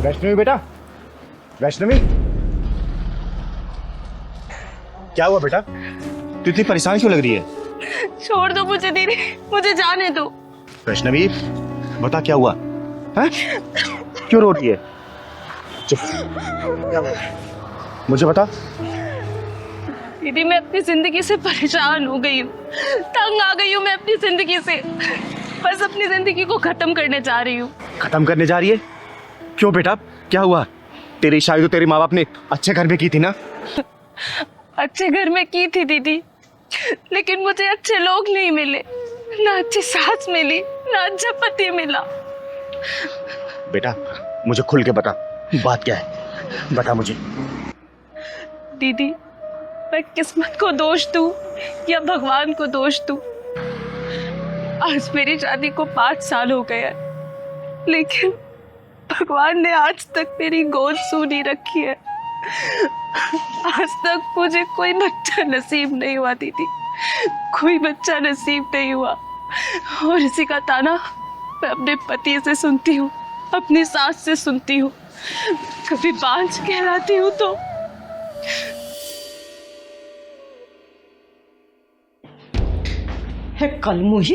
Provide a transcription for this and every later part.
वैष्णवी बेटा, वैष्णवी क्या हुआ बेटा? तू इतनी परेशान क्यों लग रही है? छोड़ दो मुझे दीदी, मुझे जाने दो। वैष्णवी बता क्या हुआ है? क्यों रो रही है? चुप, क्या हुआ मुझे बता। दीदी मैं अपनी जिंदगी से परेशान हो गई हूँ, तंग आ गई हूँ मैं अपनी जिंदगी से। बस अपनी जिंदगी को खत्म करने जा रही हूँ। खत्म करने जा रही है? क्यों बेटा, क्या हुआ? तेरी शादी तो तेरे माँ बाप ने अच्छे घर में की थी ना? अच्छे घर में की थी दीदी, लेकिन मुझे अच्छे लोग नहीं मिले, ना अच्छी सास मिली, ना अच्छा पति मिला। बेटा मुझे खुल के बता, बात क्या है? बता मुझे। दीदी मैं किस्मत को दोष दूं या भगवान को दोष दूं? आज मेरी शादी को 5 साल हो गए हैं, लेकिन भगवान ने आज तक मेरी गोद सूनी रखी है। आज तक मुझे कोई बच्चा नसीब नहीं हुआ दीदी, कोई बच्चा नसीब नहीं हुआ। और इसी का ताना मैं अपने पति से सुनती हूँ, अपनी सास से सुनती हूँ, कभी बांझ कहलाती हूँ तो। है कलमुही,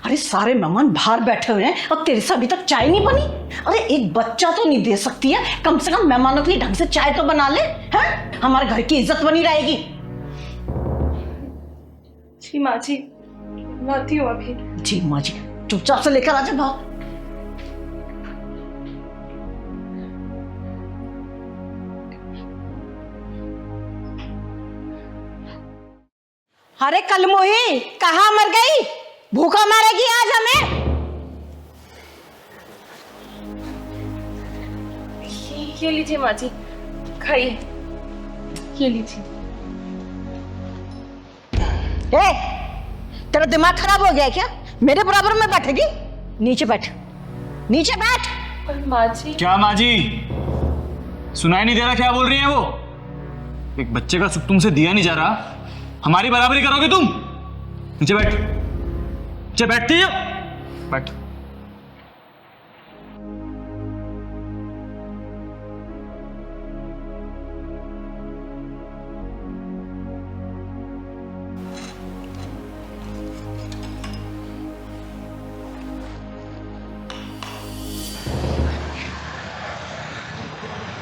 अरे सारे मेहमान बाहर बैठे हुए हैं और तेरे से अभी तक चाय नहीं बनी। अरे एक बच्चा तो नहीं दे सकती है, कम से कम मेहमानों के लिए ढंग से चाय तो बना ले, हैं? हमारे घर की इज्जत बनी रहेगी। जी माँ जी, लाती हूँ अभी। जी माँ जी, चुपचाप से लेकर आ जा बाहर। अरे कलमुही कहाँ मर गई? भूखा मारेगी आज हमें। ये लीजिए माँ जी, खाइए, ये लीजिए। ए, तेरा दिमाग खराब हो गया है क्या? मेरे बराबर में बैठेगी? नीचे बैठ, नीचे बैठ। पर माँ जी। क्या माँ जी, सुनाई नहीं दे रहा क्या बोल रही है वो? एक बच्चे का सुख तुमसे दिया नहीं जा रहा, हमारी बराबरी करोगे तुम? नीचे बैठ, नीचे बैठती हो, बैठ।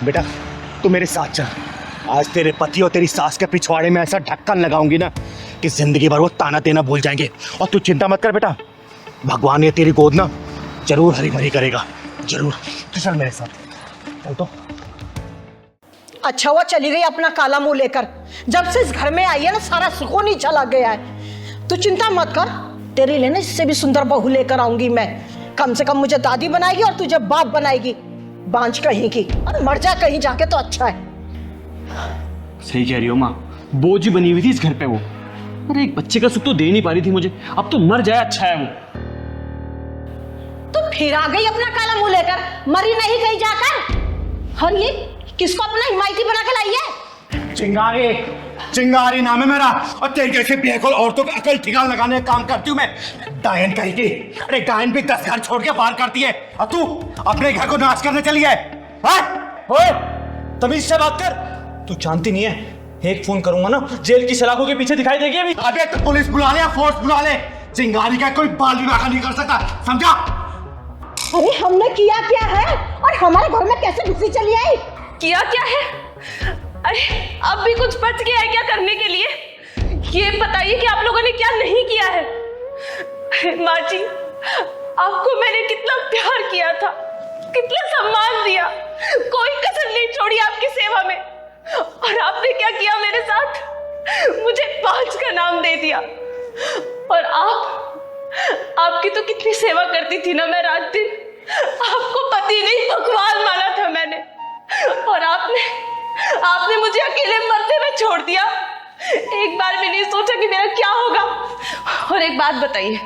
बेटा तू मेरे साथ चल, आज तेरे पति और तेरी सास के पिछवाड़े में ऐसा ढक्कन लगाऊंगी ना कि जिंदगी भर वो ताना देना भूल जाएंगे। और तू चिंता मत कर बेटा, भगवान ये तेरी गोद ना जरूर हरी भरी करेगा, जरूर। चल मेरे साथ चल। तो अच्छा हुआ चली गई अपना काला मुंह लेकर, जब से इस घर में आई है ना सारा सुकून ही चला गया है। तू चिंता मत कर, तेरे लिए ना इससे भी सुंदर बहू लेकर आऊंगी मैं। कम से कम मुझे दादी बनाएगी और तुझे बाप बनाएगी, बांझ कहीं की, और मर जा कहीं जाके तो अच्छा है। सही कह रही हो माँ, बोझ बनी हुई थी इस घर पे वो। अरे एक बच्चे का सुख तो दे नहीं पा रही थी मुझे, अब तो मर जाए अच्छा है वो। तो फिर आ गई अपना काला मुंह लेकर, मरी नहीं कहीं जाकर। और ये किसको अपना हिमायती बना के लाई है? चिंगारी, चिंगारी नाम है मेरा, और तेरे जैसे बेअकल औरतों पे अकल ठिकाना लगाने का काम करती हूँ मैं। डायन कहेगी, अरे डायन भी 10 घर छोड़ के बाहर करती है, और तू अपने घर को नाश करने चली है। ओए तमीज से बात कर। तू जानती नहीं है, एक फोन करूंगा ना जेल की सलाखों के पीछे दिखाई देगी अभी। अबे तो पुलिस बुला ले या फोर्स बुला ले, चिंगारी का कोई बाल भी बाका नहीं कर सकता, समझा? अरे हमने किया क्या है और हमारे घर में कैसे घुसी चली आई? किया क्या है? अरे अब भी कुछ बच गया है क्या करने के लिए? ये बताइए कि आप लोगों ने क्या नहीं किया है। माँ जी, आपको मैंने कितना प्यार किया था, कितना सम्मान दिया, कोई कसर नहीं छोड़ी आपकी सेवा में, और आपने क्या किया मेरे साथ? मुझे बांझ का नाम दे दिया। और आपकी तो कितनी सेवा करती थी ना मैं रात दिन, आपको पति नहीं भगवान माना था मैंने, और आपने मुझे अकेले मरते में छोड़ दिया। एक बार भी नहीं सोचा कि मेरा क्या होगा। और एक बात बताइए,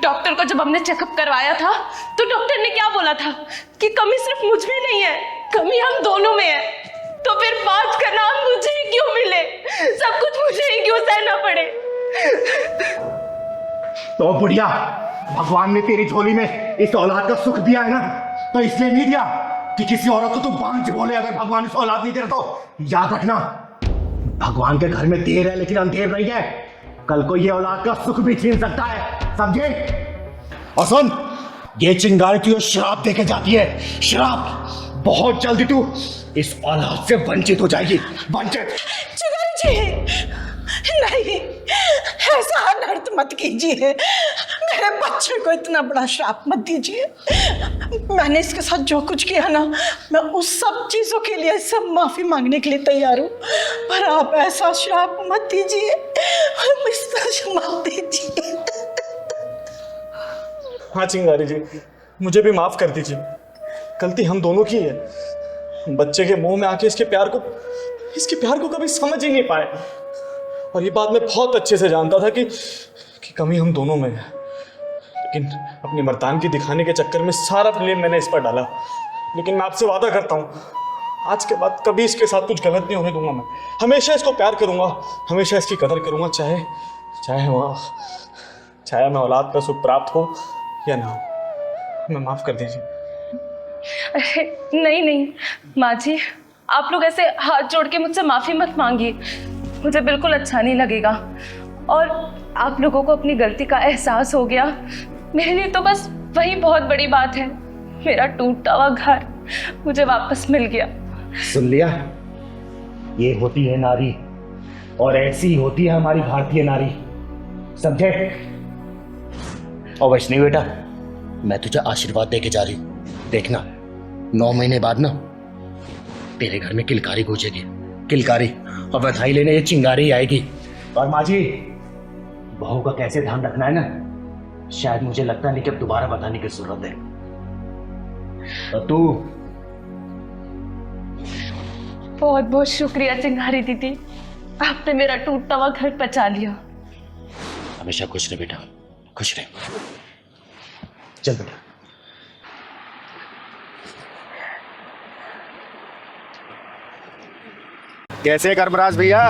डॉक्टर को जब हमने चेकअप करवाया था तो डॉक्टर ने क्या बोला था कि कमी सिर्फ मुझ में नहीं है, कमी हम दोनों में है। तो फिर बात का नाम मुझे ही क्यों मिले, सब कुछ मुझे ही क्यों सहना पड़े? तो बुढ़िया, भगवान ने तेरी झोली में इस औलाद का सुख दिया है ना, तो इसलिए नहीं दिया कि किसी औरत को तू बांझ बोले अगर भगवान से औलाद नहीं दे रहा तो याद रखना, भगवान के घर में देर है लेकिन अंधेर नहीं है। कल को ये औलाद का सुख भी छीन सकता है, समझे? और सुन, ये चिंगारी तुझे श्राप देके जाती है, श्राप। बहुत जल्दी तू इस औलाद से वंचित हो जाएगी, वंचित। चिंगारी जी, नहीं, ऐसा अनर्थ मत कीजिए, मेरे बच्चे को इतना बड़ा श्राप मत दीजिए। मैंने इसके साथ जो कुछ किया ना, मैं उस सब चीजों के लिए सब माफी मांगने के लिए तैयार हूँ, पर आप ऐसा श्राप मत दीजिए, मत दीजिए। हाँ चिंगारी जी, मुझे भी माफ कर दीजिए, गलती हम दोनों की है। बच्चे के मुंह में आके इसके प्यार को कभी समझ ही नहीं पाए, और ये बात मैं बहुत अच्छे से जानता था कि कमी हम दोनों में है, लेकिन अपनी मर्दानगी दिखाने के चक्कर में सारा ब्लेम मैंने इस पर डाला। लेकिन मैं आपसे वादा करता हूँ, आज के बाद कभी इसके साथ कुछ गलत नहीं होने दूंगा। मैं हमेशा इसको प्यार करूंगा, हमेशा इसकी कदर करूंगा, चाहे मैं औलाद का सुख प्राप्त हो या ना हो। मैं माफ कर दीजिए। अरे नहीं माँ जी, आप लोग ऐसे हाथ जोड़ के मुझसे माफी मत मांगिए, मुझे बिल्कुल अच्छा नहीं लगेगा। और आप लोगों को अपनी गलती का एहसास हो गया, मेरे लिए तो बस वही बहुत बड़ी बात है। मेरा टूटा हुआ घर मुझे वापस मिल गया। सुन लिया, ये होती है नारी, और ऐसी होती है हमारी भारतीय नारी, समझे? और वैष्णवी बेटा, मैं तुझे आशीर्वाद देके जा रही हूं, देखना 9 महीने बाद ना तेरे घर में किलकारी गूंजेगी, किलकारी, और बधाई लेने ये चिंगारी आएगी। और माँ जी, बहू का कैसे ध्यान रखना है ना, शायद मुझे लगता नहीं कि अब दोबारा बताने की जरूरत है। और तू बहुत बहुत शुक्रिया चिंगारी दीदी, आपने मेरा टूटा हुआ घर बचा लिया। हमेशा खुश रहे बेटा, खुश रहे। चल बेटा। कैसे कर्मराज भैया?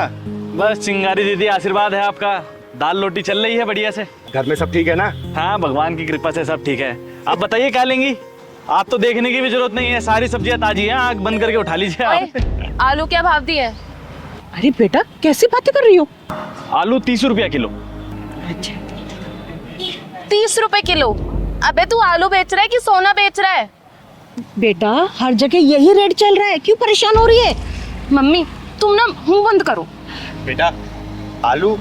बस चिंगारी दीदी, आशीर्वाद है आपका, दाल रोटी चल रही है बढ़िया से। घर में सब ठीक है ना? हाँ, भगवान की कृपा से सब ठीक है। आप बताइए क्या लेंगी? आप तो देखने की भी जरूरत नहीं है, सारी सब्जियां ताजी हैं, आग बंद करके उठा लीजिए आप। आलू क्या भाव दिए? अरे बेटा, कैसी बातें कर रही हो? आलू 30 रुपया किलो। 30 रुपए किलो? अबे तू आलू बेच रहा है कि सोना बेच रहा है? बेटा, हर जगह यही रेट चल रहा है, क्यों परेशान हो रही है? मम्मी तुम ना मुंह बंद करो। बेटा, आलू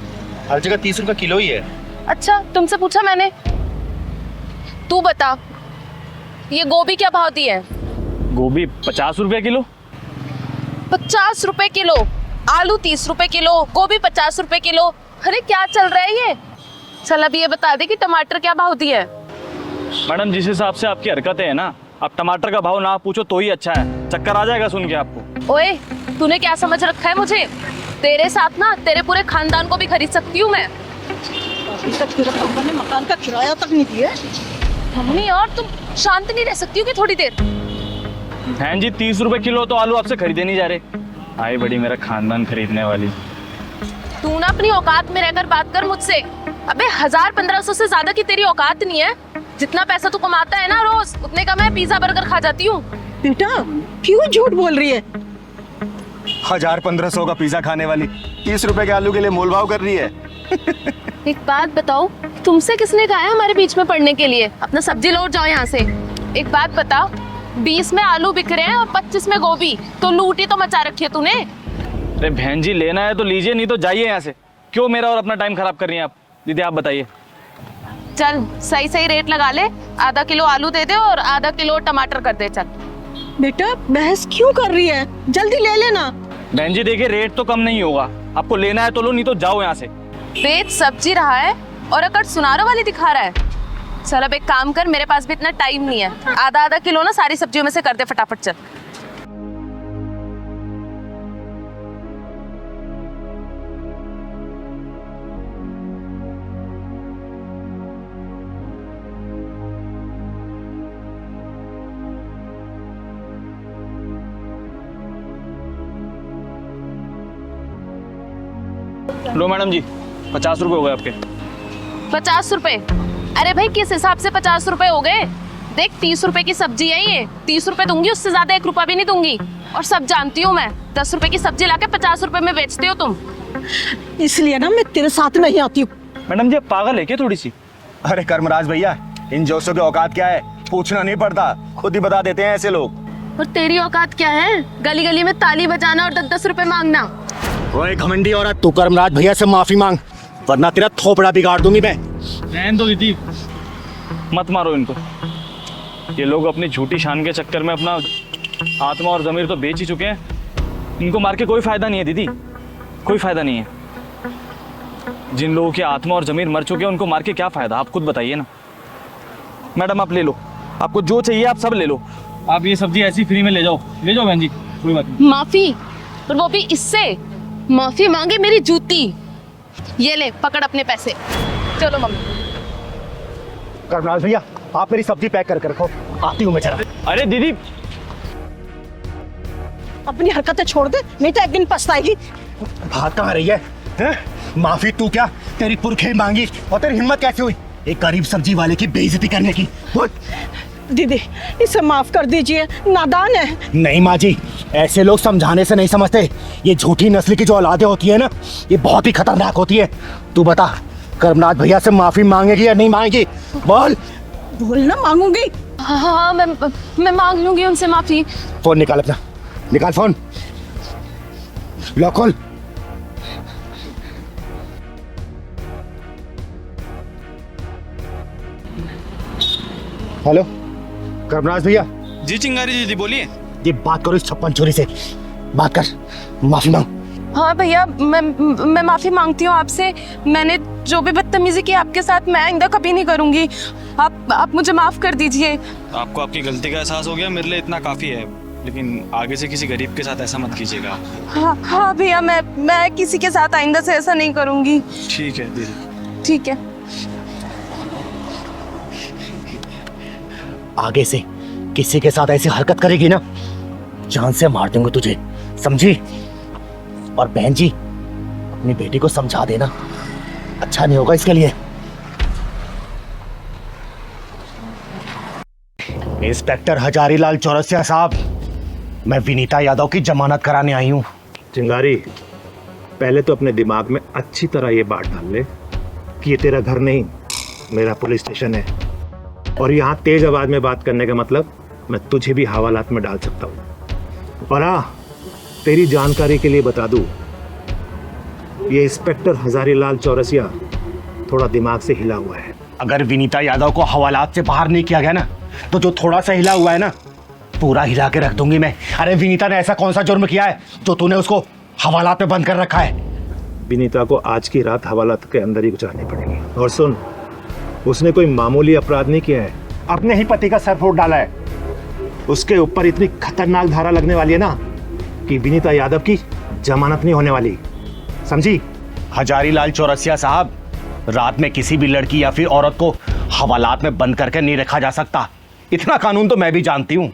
हर जगह 30 रुपए किलो ही है। अच्छा, तुमसे पूछा मैंने? तू बता, ये गोभी क्या भाव दी है? गोभी 50 रुपया किलो। 50 रुपए किलो? आलू 30 रुपए किलो, गोभी 50 रुपए किलो। अरे क्या चल रहा है ये? चल अब ये बता दे कि टमाटर क्या भाव दिया है? मैडम, जिस हिसाब से आपकी हरकतें हैं ना, अब टमाटर का भाव ना पूछो तो ही अच्छा है, चक्कर आ जाएगा सुन के आपको। ओए, तूने क्या समझ रखा है मुझे? तेरे साथ ना तेरे पूरे खानदान को भी खरीद सकती हूँ मैं। अभी तक तेरे पापा ने मकान का किराया तक नहीं दिया। मम्मी, और तुम शांत नहीं रह सकती हो कि थोड़ी देर? बहन जी, 30 रुपए किलो तो आलू आपसे खरीदे नहीं जा रहे। आई बड़ी मेरा खानदान खरीदने वाली। तू ना अपनी औकात में रहकर बात कर मुझसे। अबे 1000-1500 से ज्यादा की तेरी औकात नहीं है। जितना पैसा तू कमाता है ना रोज, उतने का मैं पिज्जा बर्गर खा जाती हूँ। बेटा, क्यों झूठ बोल रही है? 1000-1500 का पिज्जा खाने वाली 30 रुपए के आलू के लिए मोलभाव कर रही है। एक बात बताओ, तुमसे किसने कहा है हमारे बीच में पड़ने के लिए? अपना सब्जी लौट जाओ यहाँ से। एक बात बता, 20 में आलू बिक रहे हैं और 25 में गोभी, तो लूटी तो मचा रखी है तूने। अरे बहन जी, लेना है तो लीजिए, नहीं तो जाइए यहाँ से। क्यों मेरा और अपना टाइम खराब कर रही हैं आप? दीदी आप बताइए। चल सही सही रेट लगा ले, आधा किलो आलू दे दे और आधा किलो टमाटर कर दे। चल बेटा, बहस क्यों कर रही है? जल्दी ले लेना। बहन जी देखिए, रेट तो कम नहीं होगा, आपको लेना है तो लो, नहीं तो जाओ यहाँ से। बेच सब्जी रहा है और अकड़ सुनारों वाली दिखा रहा है। चल अब एक काम कर, मेरे पास भी इतना टाइम नहीं है, आधा आधा किलो ना सारी सब्जियों में से कर दे फटाफट। चल लो मैडम जी, 50 रुपए हो गए आपके। 50 रुपए? अरे भाई, किस हिसाब से 50 रुपए हो गए? देख 30 रुपए की सब्जी है ये, 30 रुपए दूंगी, उससे ज्यादा 1 रुपया भी नहीं दूंगी। और सब जानती हूँ मैं, 10 रुपए की सब्जी लाके 50 रुपए में बेचते हो तुम। इसलिए ना मैं तेरे साथ नहीं आती हूँ। मैडम जी, पागल है क्या थोड़ी सी? अरे कर्मराज भैया, इन जोशों की औकात क्या है पूछना नहीं पड़ता, खुद ही बता देते हैं ऐसे लोग। और तेरी औकात क्या है? गली गली में ताली बजाना और 10-10 रुपए मांगना। ओए घमंडी औरत, तू कर्मराज भैया से माफी मांग, वरना तेरा थोपड़ा बिगाड़ दूंगी मैं। रहने दो दीदी, मत मारो इनको। ये लोग अपनी झूठी शान के चक्कर में अपना आत्मा और ज़मीर तो बेच ही चुके हैं। इनको मार के कोई फायदा नहीं है दीदी, कोई फायदा नहीं है। जिन लोगों की आत्मा और ज़मीर मर चुके हैं उनको मार के क्या फायदा, आप खुद बताइए ना। मैडम आप ले लो, आपको जो चाहिए आप सब ले लो। आप ये सब्जी ऐसी फ्री में ले जाओ बहन जी, कोई बात नहीं। माफी? और वो भी इससे? माफी मांगे मेरी जूती। ये ले पकड़ अपने पैसे, चलो मम्मी। कर्मराज भैया, आप मेरी सब्जी पैक करके रखो, आती हूँ मैं जरा। अरे दीदी, अपनी हरकतें छोड़ दे, नहीं तो एक दिन पछताएगी। भाग कहाँ रही है, हैं? माफी तू क्या, तेरी पुरखे मांगी और तेरी हिम्मत कैसे हुई एक गरीब सब्जी वाले की बेइज्जती करने की? बोल। दीदी इसे माफ कर दीजिए, नादान है। नहीं माँ जी, ऐसे लोग समझाने से नहीं समझते। ये झूठी नस्ल की जो औलादें होती है ना, ये बहुत ही खतरनाक होती है। तू बता, कर्मनाथ भैया से माफी मांगेगी या नहीं मांगेगी? बोल। बोलना मांगूंगी। हाँ मैं मांग लूंगी उनसे माफी। फोन निकाल अपना, निकाल फोन, लॉक खोल। हेलो कर्मराज भैया। जी चिंगारी दीदी बोलिए। ये बात करो इस छप्पन छोरी से, बात कर, माफी मांग। हाँ भैया, मैं माफी मांगती हूँ आपसे। मैंने जो भी बदतमीजी की आपके साथ, मैं आइंदा कभी नहीं करूंगी। आप मुझे माफ कर दीजिए। आपको आपकी गलती का एहसास हो गया, मेरे लिए इतना काफी है। लेकिन आगे से किसी गरीब के साथ ऐसा मत कीजिएगा। हाँ भैया, मैं किसी के साथ आइंदा से ऐसा नहीं करूंगी। ठीक है दीदी। ठीक है। आगे से किसी के साथ ऐसी हरकत करेगी ना, जान से मार दूंगा तुझे, समझी? और बहन जी, अपनी बेटी को समझा देना, अच्छा नहीं होगा इसके लिए। इंस्पेक्टर हजारीलाल चौरसिया साहब, मैं विनीता यादव की जमानत कराने आई हूँ। चिंगारी, पहले तो अपने दिमाग में अच्छी तरह ये बात डाल ले कि ये तेरा घर नहीं, मेरा पुलिस स्टेशन है। और यहाँ तेज आवाज में बात करने का मतलब मैं तुझे भी हवालात में डाल सकता हूँ। और हाँ, तेरी जानकारी के लिए बता दूँ, ये इंस्पेक्टर हजारीलाल चौरसिया थोड़ा दिमाग से हिला हुआ है। अगर विनीता यादव को हवालात से बाहर नहीं किया गया ना, तो जो थोड़ा सा हिला हुआ है ना, पूरा हिला के रख दूंगी मैं। अरे विनीता ने ऐसा कौन सा जुर्म किया है जो तूने उसको हवालात में बंद कर रखा है? विनीता को आज की रात हवालात के अंदर ही गुजारनी पड़ेगी। और सुन, उसने कोई मामूली अपराध नहीं किया है, अपने ही पति का सर फोड़ डाला है। उसके ऊपर इतनी खतरनाक धारा लगने वाली है ना कि विनीता यादव की जमानत नहीं होने वाली, समझी? हजारीलाल चौरसिया साहब, रात में किसी भी लड़की या फिर औरत को हवालात में बंद करके नहीं रखा जा सकता, इतना कानून तो मैं भी जानती हूँ।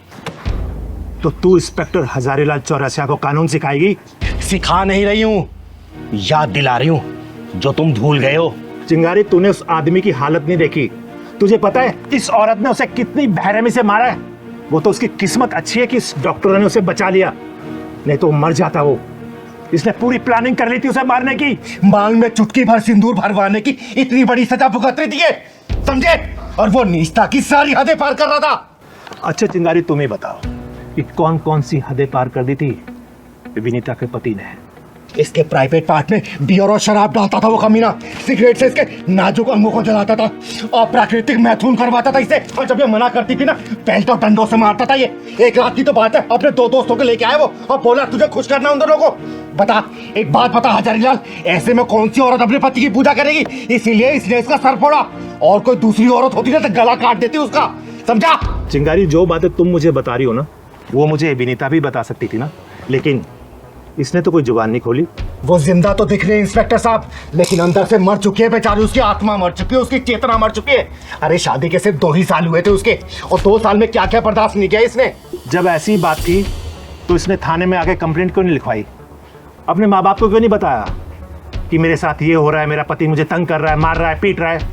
तो तू इंस्पेक्टर हजारीलाल चौरसिया को कानून सिखाएगी? सिखा नहीं रही हूँ, याद दिला रही हूँ जो तुम भूल गए हो। चिंगारी, तूने उस आदमी की हालत नहीं देखी। तुझे पता है इस औरत ने उसे कितनी बेरहमी से मारा है? वो तो उसकी किस्मत अच्छी है कि इस डॉक्टर ने उसे बचा लिया, नहीं तो मर जाता वो। इसने पूरी प्लानिंग कर ली थी उसे मारने की, मांग में चुटकी भर सिंदूर भरवाने की इतनी बड़ी सजा भुगत रही थी ये, समझे? और वो नीचता की सारी हदें पार कर रहा था। अच्छा चिंगारी, तुम ही बताओ कि कौन कौन सी हदें पार कर दी थी विनीता के पति ने? इसके प्राइवेट पार्ट में बियर और शराब डालता था वो कमीना, सिगरेट से इसके नाजुक अंगों को जलाता था और प्राकृतिक मैथुन करवाता था इसे। और जब ये मना करती थी ना, पहले तो डंडों से मारता था ये। एक रात की तो बात है, अपने 2 दोस्तों को लेके आया वो और बोला तुझे खुश करना उन दोनों को। बता, एक बात बता हजारीलाल, ऐसे में कौन सी औरत अपने पति की पूजा करेगी? इसीलिए इसने इसका सर फोड़ा, और कोई दूसरी औरत होती ना तो गला काट देती उसका, समझा? चिंगारी, जो बातें तुम मुझे बता रही हो ना, वो मुझे विनीता भी बता सकती थी ना, लेकिन इसने तो कोई जुबान नहीं खोली। वो जिंदा तो दिख रही है इंस्पेक्टर साहब, लेकिन अंदर से मर चुकी है बेचारी, उसकी आत्मा मर चुकी है, उसकी चेतना मर चुकी है। अरे शादी के सिर्फ 2 ही साल हुए थे उसके, और 2 साल में क्या क्या बर्दाश्त नहीं किया इसने। जब ऐसी बात थी तो इसने थाने में आके कंप्लेंट क्यों नहीं लिखवाई? अपने माँ बाप को क्यों नहीं बताया कि मेरे साथ ये हो रहा है, मेरा पति मुझे तंग कर रहा है, मार रहा है, पीट रहा है?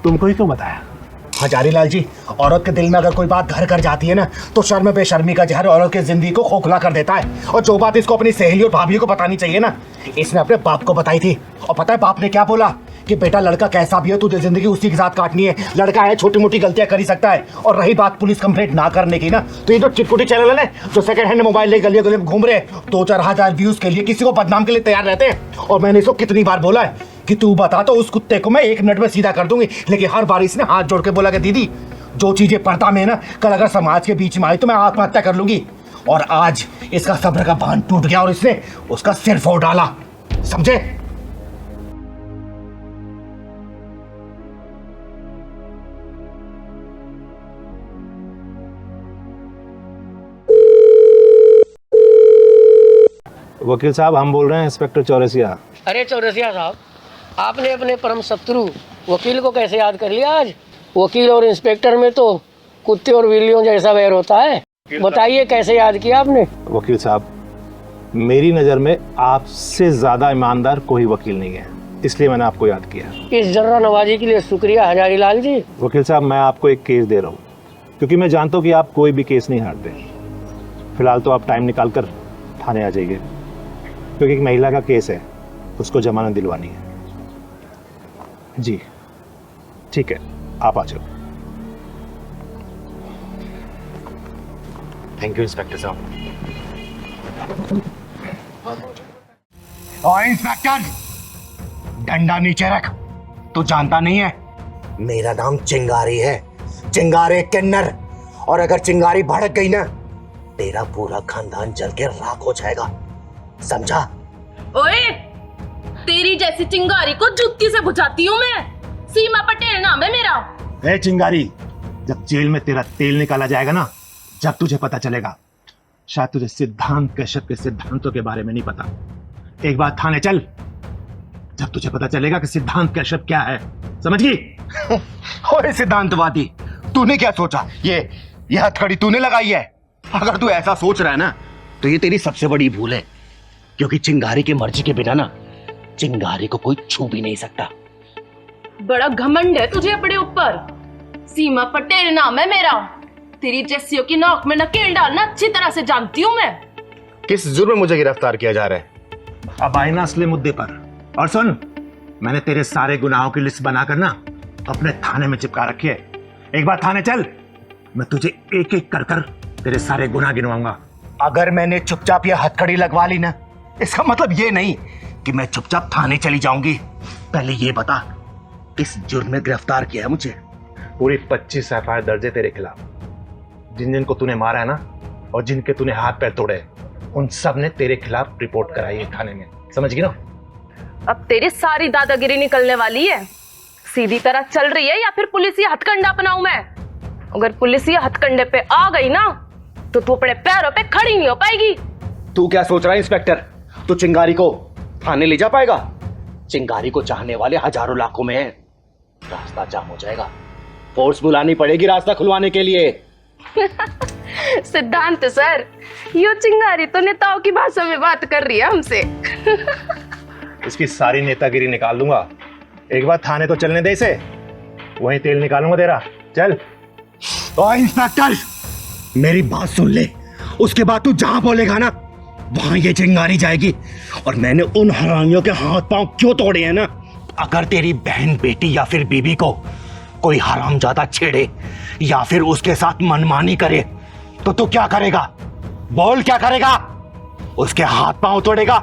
तुमको ही क्यों बताया? हजारीलाल जी, औरत के दिल में अगर कोई बात घर कर जाती है ना तो शर्म बेशर्मी का जहर औरत की जिंदगी को खोखला कर देता है। और जो बात इसको अपनी सहेली और भाभी को बतानी चाहिए ना, इसने अपने बाप को बताई थी। और पता है बाप ने क्या बोला कि बेटा लड़का कैसा भी हो तुझे जिंदगी उसी के साथ काटनी है। लड़का है, छोटी मोटी गलतियां कर ही सकता है। और रही बात पुलिस कंप्लेंट ना करने की ना, तो ये जो चिटकुटी चैनल है जो सेकंड हैंड मोबाइल ले गलियों गलियों में घूम रहे 2-4 हजार व्यूज के लिए किसी को बदनाम के लिए तैयार रहते हैं। और मैंने इसको कितनी बार बोला है कि तू बता तो उस कुत्ते को मैं 1 मिनट में सीधा कर दूंगी, लेकिन हर बार इसने हाथ जोड़ के बोला कि दीदी जो चीजें पर्दा में है ना, कल अगर समाज के बीच में आई तो मैं आत्महत्या कर लूंगी। और आज इसका सब्र का बांध टूट गया और इसने उसका सिर फोड़ डाला, समझे? वकील साहब, हम बोल रहे हैं इंस्पेक्टर चौरसिया। अरे चौरसिया साहब, आपने अपने परम शत्रु वकील को कैसे याद कर लिया आज? वकील और इंस्पेक्टर में तो कुत्ते और बिल्लियों जैसा वैर होता है। बताइए कैसे याद किया आपने? वकील साहब, मेरी नज़र में आपसे ज़्यादा ईमानदार कोई वकील नहीं है, इसलिए मैंने आपको याद किया। इस जर्रा नवाजी के लिए शुक्रिया हजारीलाल जी। वकील साहब, मैं आपको एक केस दे रहा हूँ क्योंकि मैं जानता हूँ कि आप कोई भी केस नहीं हारते। फिलहाल तो आप टाइम निकाल कर थाने आ जाइए, क्योंकि एक महिला का केस है, उसको जमानत दिलवानी है। जी ठीक है, आप आ जाओ। थैंक यू इंस्पेक्टर साहब। और इंस्पेक्टर, डंडा नीचे रख। तू जानता नहीं है मेरा नाम चिंगारी है, चिंगारे किन्नर। और अगर चिंगारी भड़क गई ना, तेरा पूरा खानदान जल के राख हो जाएगा, समझा? ओए, तेरी जैसी चिंगारी को जुत्ती से बुझाती हूँ मैं। सीमा पटेल नाम है मेरा। ए चिंगारी, जब जेल में तेरा तेल निकाला जाएगा ना, जब तुझे पता चलेगा। शायद तुझे सिद्धांत कश्यप के सिद्धांतों के बारे में नहीं पता। एक बार थाने चल, जब तुझे पता चलेगा कि सिद्धांत कश्यप क्या है, समझ गई? ओए सिद्धांतवादी, तूने क्या सोचा? ये हथकड़ी तूने लगाई है? अगर तू ऐसा सोच रहा है ना, तो ये तेरी सबसे बड़ी भूल है, क्योंकि चिंगारी की मर्जी के बिना ना चिंगारी को कोई छू भी नहीं सकता। बड़ा घमंड है तुझे अपने ऊपर। सीमा पटेल नाम है मेरा। तेरी जैसियों की नाक में नकेल डालना अच्छी तरह से जानती हूँ मैं। किस जुर्म में मुझे गिरफ्तार किया जा रहा है? अब आए ना असली मुद्दे पर। और सुन, मैंने तेरे सारे गुनाहों की लिस्ट बनाकर ना अपने थाने में चिपका रखी है। एक बार थाने चल, मैं तुझे एक एक कर कर तेरे सारे गुनाह गिनवाऊंगा। अगर मैंने चुपचाप ये हथकड़ी लगवा ली ना, इसका मतलब ये नहीं कि मैं चुपचाप थाने चली जाऊंगी। पहले ये बता, किस जुर्म में गिरफ्तार किया है मुझे? पूरी 25 एफआईआर दर्ज है तेरे खिलाफ। जिन जिन को तूने मारा है ना, और जिनके तूने हाथ पैर तोड़े, उन सब ने तेरे खिलाफ रिपोर्ट कराई है थाने में, समझ गई ना? अब तेरी सारी दादागिरी निकलने वाली है। सीधी तरह चल रही है या फिर पुलिसी हथकंडा अपनाऊं मैं? अगर पुलिसी हथकंडे पे आ गई ना, तो तू अपने पैरों पे खड़ी नहीं हो पाएगी। तू क्या सोच रहा है इंस्पेक्टर? तू चिंगारी को थाने ले जा पाएगा? चिंगारी को चाहने वाले हजारों लाखों में हैं। रास्ता जाम हो जाएगा, फोर्स बुलानी पड़ेगी रास्ता खुलवाने के लिए। सिद्धांत सर, यो चिंगारी तो नेताओं की भाषा में बात कर रही है हमसे। इसकी सारी नेतागिरी निकाल दूंगा। एक बार थाने तो चलने दे इसे, वहीं तेल निकालूंगा तेरा। चल। और इंस्पेक्टर, मेरी बात सुन ले, उसके बाद तू जहां बोलेगा ना, वहां ये चिंगारी जाएगी। और मैंने उन हरामियों के हाथ पांव क्यों तोड़े हैं ना, अगर तेरी बहन, बेटी या फिर बीबी को कोई हरामजादा छेड़े या फिर उसके साथ मनमानी करे, तो तू क्या करेगा? बोल, क्या करेगा? उसके हाथ पांव तोड़ेगा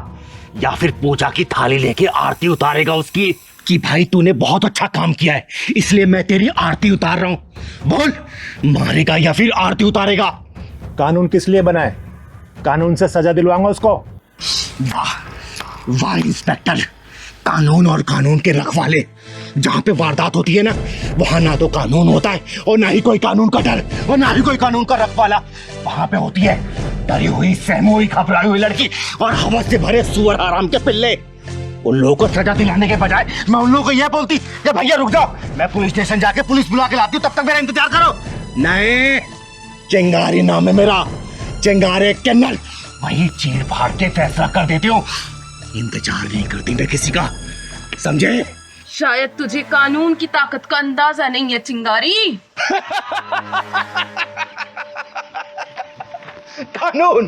या फिर पूजा की थाली लेके आरती उतारेगा उसकी कि भाई तूने बहुत अच्छा काम किया है, इसलिए मैं तेरी आरती उतार रहा हूं? बोल, मारेगा या फिर आरती उतारेगा? कानून किस लिए बना है? कानून से सजा दिलवाऊंगा उसको। वाह वाह इंस्पेक्टर, कानून और कानून के रखवाले। जहां पे वारदात होती है ना, वहां ना तो कानून होता है और ना ही कोई कानून का डर और ना ही कोई कानून का रखवाला। वहां पे होती है डरी हुई, सहमी हुई, घबराई हुई लड़की और हवस से भरे सुअर आराम के पिल्ले। उन लोगों को सजा दिलाने के बजाय मैं उन लोगों को यह बोलती कि भैया रुक जाओ, मैं पुलिस स्टेशन जाके पुलिस बुला के लाती हूँ, तब तक मेरा इंतजार करो। नहीं, चिंगारी नाम है मेरा, चिंगारे किन्नर। वही चीर फाड़ के फैसला कर देती हूँ, इंतजार नहीं करती मैं किसी का, समझे? शायद तुझे कानून की ताकत का अंदाजा नहीं है चिंगारी। कानून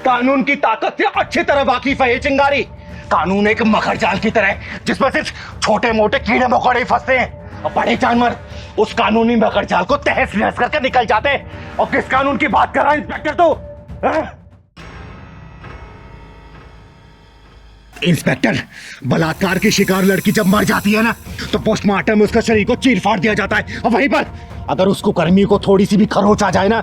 कानून की ताकत से अच्छी तरह वाकिफ है ये चिंगारी। कानून एक मकर जाल की तरह है जिसमें सिर्फ छोटे मोटे कीड़े मकोड़े फंसते हैं और बड़े जानवर उस कानूनी मकर जाल को तहस नहस करके निकल जाते हैं। और किस कानून की बात कर रहा है इंस्पेक्टर तू? इंस्पेक्टर, बलात्कार की शिकार लड़की जब मर जाती है ना तो पोस्टमार्टम में उसका शरीर को चीर फाड़ दिया जाता है और वहीं पर अगर उसको कर्मी को थोड़ी सी भी खरोच आ जाए ना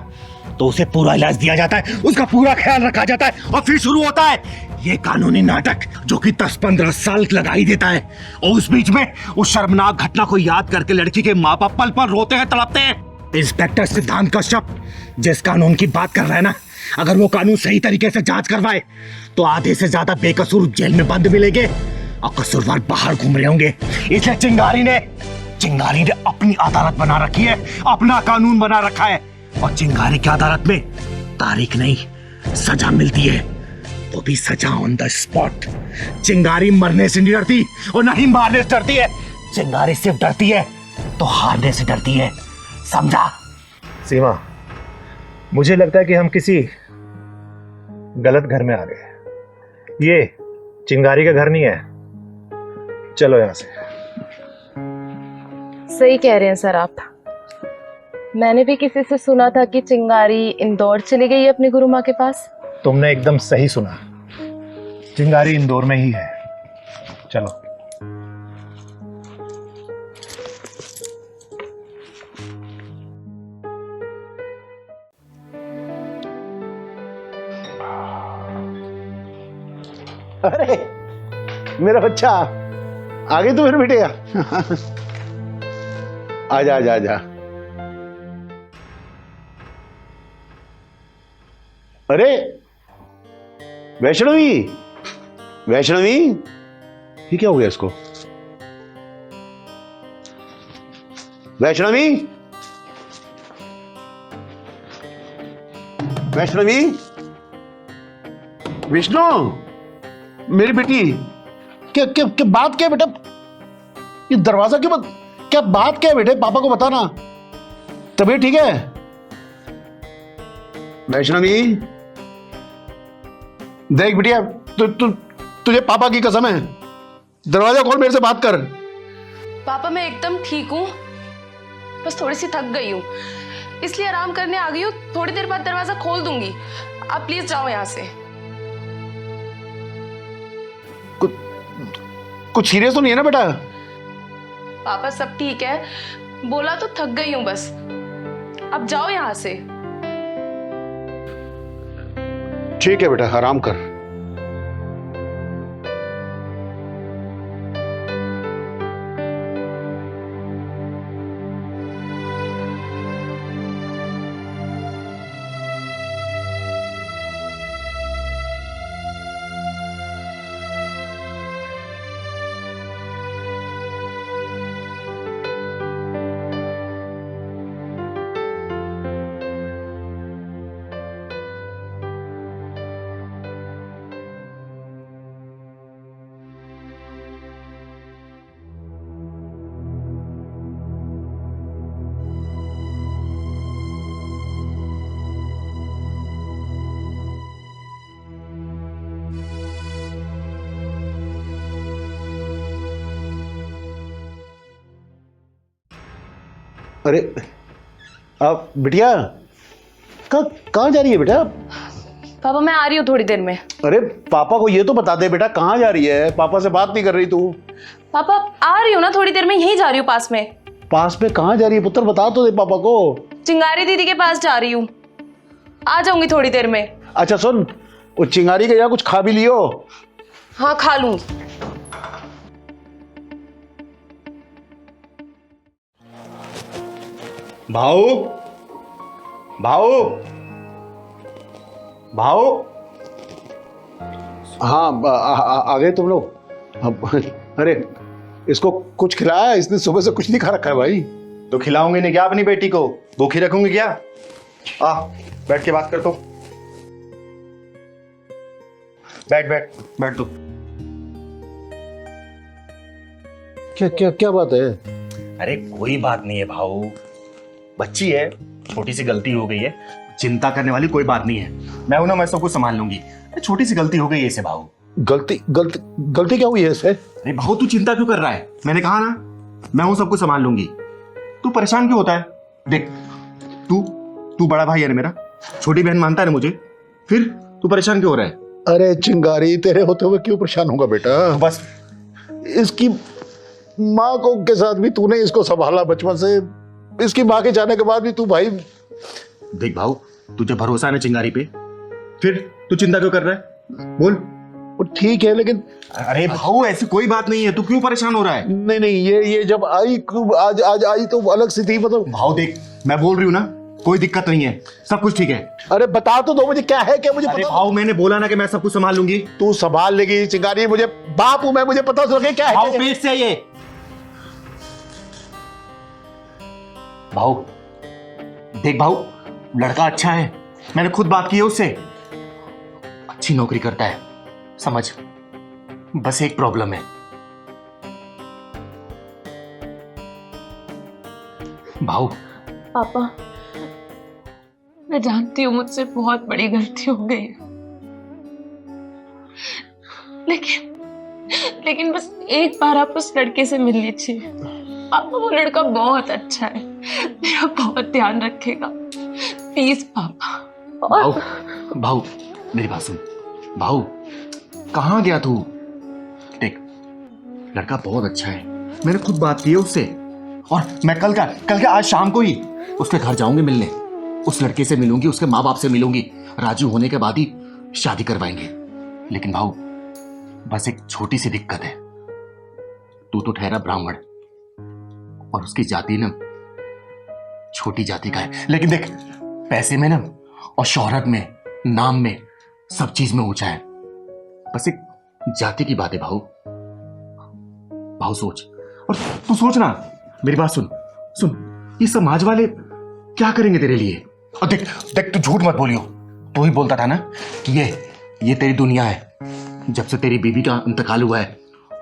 तो उसे पूरा इलाज दिया जाता है, उसका पूरा ख्याल रखा जाता है और फिर शुरू होता है ये कानूनी नाटक जो कि 10-15 साल लगा ही देता है। और उस बीच में उस शर्मनाक घटना को याद करके लड़की के माँ बाप पल पल रोते हैं, तड़पते हैं। इंस्पेक्टर सिद्धांत कश्यप जिस कानून की बात कर रहा है ना, अगर वो कानून सही तरीके से जांच करवाए तो आधे से ज्यादा बेकसूर जेल में बंद मिलेंगे और कसूरवार बाहर घूम रहे होंगे। इसलिए चिंगारी ने अपनी अदालत बना रखी है, अपना कानून बना रखा है और चिंगारी की अदालत में तारीख नहीं सजा मिलती है, वो भी सजा ऑन द स्पॉट। चिंगारी मरने से नहीं डरती और ना ही मारने से डरती है। चिंगारी सिर्फ डरती है तो हारने से डरती है, समझा? सीमा, मुझे लगता है कि हम किसी गलत घर में आ गए। ये चिंगारी का घर नहीं है, चलो यहां से। सही कह रहे हैं सर आप। मैंने भी किसी से सुना था कि चिंगारी इंदौर चली गई है अपनी गुरु माँ के पास। तुमने एकदम सही सुना, चिंगारी इंदौर में ही है। चलो। अरे मेरा बच्चा आ गई तू फिर बेटिया। आजा आजा आजा। अरे वैष्णवी, वैष्णवी, ये क्या हो गया इसको? वैष्णवी, वैष्णवी, विष्णु, मेरी बेटी, क्या क्या क्या बात क्या बेटा? ये दरवाजा क्यों बंद? क्या बात क्या है बेटे? पापा को बताना। तबीयत ठीक है? वैष्णवी, देख बिटिया, तुझे पापा की कसम है, दरवाजा खोल, मेरे से बात कर। पापा मैं एकदम ठीक हूँ, बस थोड़ी सी थक गई हूँ इसलिए आराम करने आ गई हूँ। थोड़ी देर बाद दरवाजा खोल दूंगी, आप प्लीज जाओ यहाँ से। कुछ सीरियस तो नहीं है ना बेटा? पापा सब ठीक है, बोला तो थक गई हूँ बस, अब जाओ यहाँ से। ठीक है बेटा, आराम कर। अरे आप बिटिया कहाँ जा रही है बेटा? पापा मैं आ रही हूँ थोड़ी देर में। अरे पापा को ये तो बता दे बेटा, कहाँ जा रही है? पापा से बात नहीं कर रही तू। पापा आ रही हूँ ना थोड़ी देर में, यहीं जा रही हूँ पास में। पास में कहाँ जा रही है पुत्र? बता तो दे पापा को। चिंगारी दीदी के पास जा रही हूँ, आ जाऊंगी थोड़ी देर में। अच्छा सुन, वो चिंगारी के यहाँ कुछ खा भी लियो। हाँ खा लूंगी। भाऊ, भाऊ, भाऊ, हाँ आ गए तुम लोग? अरे इसको कुछ खिलाया? इसने सुबह से कुछ नहीं खा रखा है भाई। तो खिलाऊंगी नहीं क्या अपनी बेटी को? भूखी रखूंगी क्या? आ बैठ के बात कर। तो बैठ बैठ बैठ। तू क्या क्या क्या बात है? अरे कोई बात नहीं है भाऊ, बच्ची है, छोटी सी गलती हो गई है, चिंता करने वाली कोई बात नहीं है। मैं हूं ना, मैं सब कुछ संभाल लूंगी। अरे छोटी सी गलती हो गई है इसे भाऊ। गलती गलती गलती क्या हुई है इसे? अरे भाऊ तू चिंता क्यों कर रहा है? मैंने कहा ना मैं हूं, सब कुछ संभाल लूंगी। तू परेशान क्यों होता है? देख तू तू बड़ा भाई है ना मेरा, छोटी बहन मानता है ना मुझे, फिर तू परेशान क्यों हो रहा है? अरे चिंगारी, तेरे होते हुए क्यों परेशान होगा बेटा? तो बस इसकी माँ को के साथ भी तूने इसको संभाला बचपन से, इसकी माँ के जाने के बाद भी तू भाई। देख भाऊ, तुझे भरोसा है ना चिंगारी पे, फिर तू चिंता क्यों कर रहा है? बोल। वो ठीक है लेकिन अरे भाऊ ऐसी कोई बात नहीं है, तू क्यों परेशान हो रहा है? नहीं नहीं, ये जब आई आज आज आई तो अलग सी थी मतलब। भाऊ देख, मैं बोल रही हूँ ना, कोई दिक्कत नहीं है, सब कुछ ठीक है। अरे बता तो दो मुझे क्या है, क्या मुझे अरे पता। भाऊ मैंने बोला ना कि मैं सब कुछ संभाल लूंगी। तू संभाल लेगी चिंगारी, मुझे बाप हूं मैं, मुझे पता चल गया क्या भाऊ है। पेट से है ये। भाऊ देख भाऊ, लड़का अच्छा है, मैंने खुद बात की है उससे, अच्छी नौकरी करता है, समझ। बस एक प्रॉब्लम है भाऊ। पापा, मैं जानती हूँ मुझसे बहुत बड़ी गलती हो गई है, लेकिन बस एक बार आप उस लड़के से मिल लीजिए। पापा वो लड़का बहुत अच्छा है, मेरा बहुत ध्यान रखेगा, प्लीज पापा। भाऊ भाऊ मेरी बात सुन। भाऊ कहाँ गया तू? देख लड़का बहुत अच्छा है, मैंने खुद बात की है उससे, और मैं कल का आज शाम को ही उसके घर जाऊंगी मिलने, उस लड़के से मिलूंगी, उसके माँ बाप से मिलूंगी, राजू होने के बाद ही शादी करवाएंगे। लेकिन भाऊ बस एक छोटी सी दिक्कत है, तू तो ठहरा ब्राह्मण और उसकी जाति ना छोटी जाति का है, लेकिन देख पैसे में ना और शोहरत में, नाम में, सब चीज में ऊंचा है। बस एक जाति की बात है भाऊ। भाऊ सोच, और तू सोच ना, मेरी बात सुन सुन, ये समाज वाले क्या करेंगे तेरे लिए? और देख देख तू झूठ मत बोलियो, तू ही बोलता था ना कि ये तेरी दुनिया है। जब से तेरी बीवी का इंतकाल हुआ है,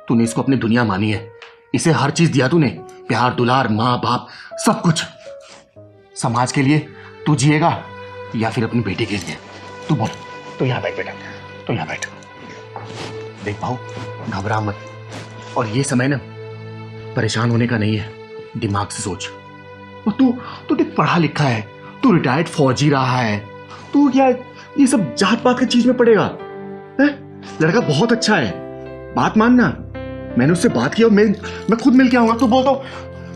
तूने इसको अपनी दुनिया मानी है, इसे हर चीज दिया तूने, प्यार दुलार, माँ बाप, सब कुछ। समाज के लिए तू जिएगा या फिर अपनी बेटी के लिए? तू बोल। तू यहाँ बैठ बेटा, तू यहाँ बैठ। देख भाऊ घबरा मत, और ये समय ना परेशान होने का नहीं है, दिमाग से सोच। और तू देख पढ़ा लिखा है, तू रिटायर्ड फौजी रहा है, तू क्या ये सब जात पात की चीज में पड़ेगा है? लड़का बहुत अच्छा है, बात मानना। मैंने उससे बात की और मैं खुद मिल के आऊंगा। तू बोल तो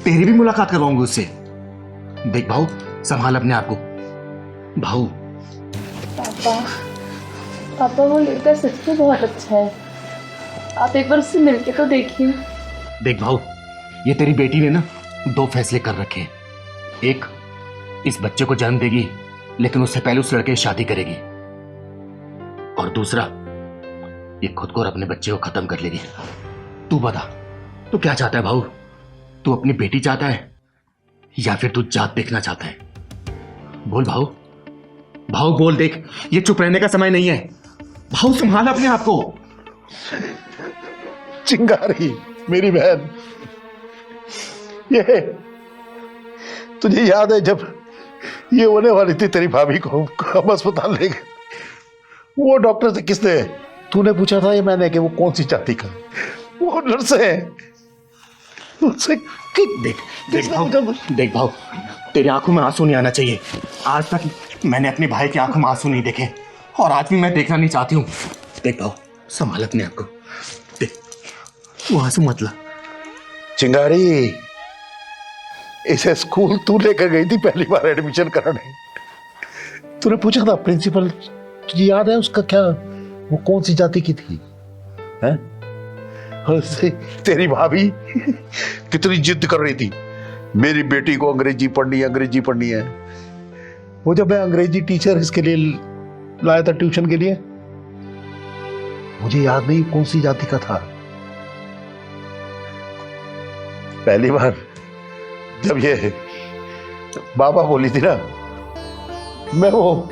तेरी भी मुलाकात करवाऊंगा उससे। देख भाऊ संभाल अपने आप को भाऊ। पापा वो लड़का सच में बहुत अच्छा है, आप एक बार उससे मिलके तो देखिए। देख भाऊ, ये तेरी बेटी ने ना 2 फैसले कर रखे हैं। एक, इस बच्चे को जन्म देगी लेकिन उससे पहले उस लड़के से शादी करेगी, और दूसरा, ये खुद को और अपने बच्चे को खत्म कर लेगी। तू बता, तू क्या चाहता है भाऊ? तू अपनी बेटी चाहता है या फिर तू जात देखना चाहता है? बोल भाऊ, भाऊ बोल। देख ये चुप रहने का समय नहीं है भाऊ, संभाल अपने आप को। चिंगारी मेरी बहन, ये तुझे याद है जब ये होने वाली थी तेरी भाभी को हम अस्पताल ले गए, वो डॉक्टर से किसने तूने पूछा था ये मैंने कि वो कौन सी जाति का? वो नर्स है, उससे देख भाऊ, तेरी आंखों में आंसू नहीं आना चाहिए। आज तक मैंने अपने भाई की आंखों में आंसू नहीं देखे, और आज भी मैं देखना नहीं चाहती हूँ। देख भाऊ संभाल अपने आप को, देख वो आंसू मत ला। चिंगारी, इसे स्कूल तू लेकर गई थी पहली बार एडमिशन कराने, तूने पूछा था प्रिंसिपल, तुझे याद है उसका क्या, वो कौन सी जाति की थी? हैं? और तेरी भाभी कितनी जिद कर रही थी, मेरी बेटी को अंग्रेजी पढ़नी है, अंग्रेजी पढ़नी है। वो जब मैं अंग्रेजी टीचर इसके लिए लाया था ट्यूशन के लिए, मुझे याद नहीं कौन सी जाति का था। पहली बार जब ये बाबा बोली थी ना, मैं वो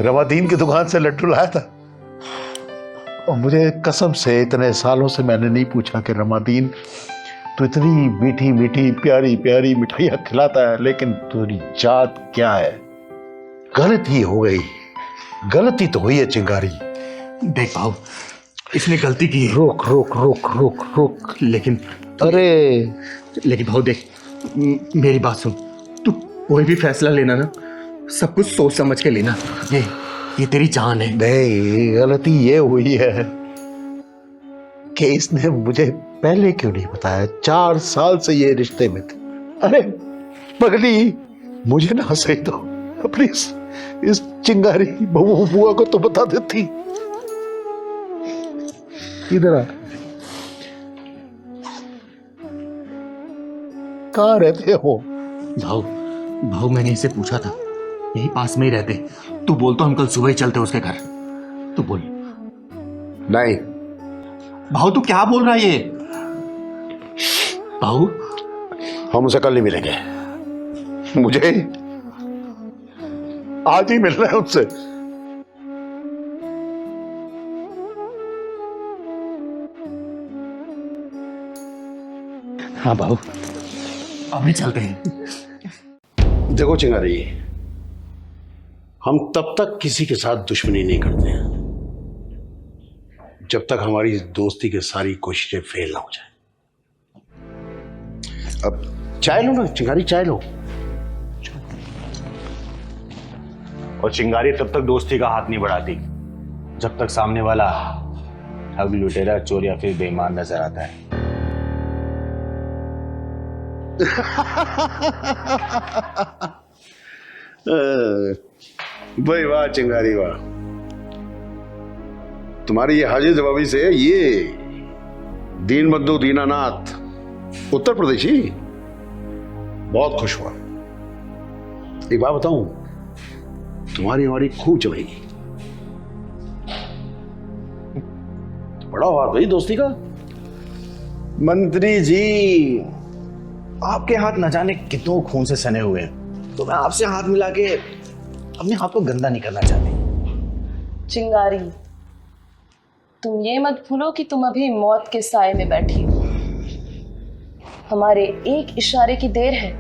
रमादीन की दुकान से लड्डू लाया था, और मुझे कसम से इतने सालों से मैंने नहीं पूछा कि रमादीन तू इतनी मीठी मीठी प्यारी प्यारी मिठाइयाँ खिलाता है, लेकिन तेरी जात क्या है? गलती हो गई, गलती तो हुई है चिंगारी। देख भाव, इसने गलती की है। रोक रोक रोक रोक रोक। लेकिन भाव देख, मेरी बात सुन। तू कोई भी फैसला लेना ना, सब कुछ सोच समझ के लेना। ये तेरी जान है। नहीं, गलती ये हुई है कि इसने मुझे पहले क्यों नहीं बताया। 4 साल से ये रिश्ते में थे। अरे पगली, मुझे ना सही दो, प्लीज इस चिंगारी बहू बुआ को तो बता देती। इधर आ, कहाँ रहते हो? भाव मैंने इसे पूछा था, यही पास में ही रहते। तू बोल तो हम कल सुबह ही चलते उसके घर। तू बोल। नहीं भाव तू क्या बोल रहा है ये? भाव हम उसे कल नहीं मिलेंगे, मुझे आज ही मिलना है उससे। हाँ भाव, अभी चलते हैं। देखो चिंगारी, हम तब तक किसी के साथ दुश्मनी नहीं करते हैं जब तक हमारी दोस्ती की सारी कोशिशें फेल ना हो जाए। अब चाय लो ना चिंगारी, चाय लो। और चिंगारी तब तक दोस्ती का हाथ नहीं बढ़ाती जब तक सामने वाला ठग, लुटेरा, चोर या फिर बेईमान नजर आता है। भाई वाह चिंगारी वाह, तुम्हारी ये हाजिर जवाबी से ये दीन बंधु दीनानाथ उत्तर प्रदेशी बहुत खुश हुआ। एक बात बताऊं, तुम्हारी हमारी खूब चलेगी। तो बड़ा हुआ भाई दोस्ती का। मंत्री जी, आपके हाथ न जाने कितनों खून से सने हुए हैं, तो मैं आपसे हाथ मिला के अपने हाथ को गंदा नहीं करना चाहती। चिंगारी, तुम ये मत भूलो कि तुम अभी मौत के साए में बैठी हो। हमारे एक इशारे की देर है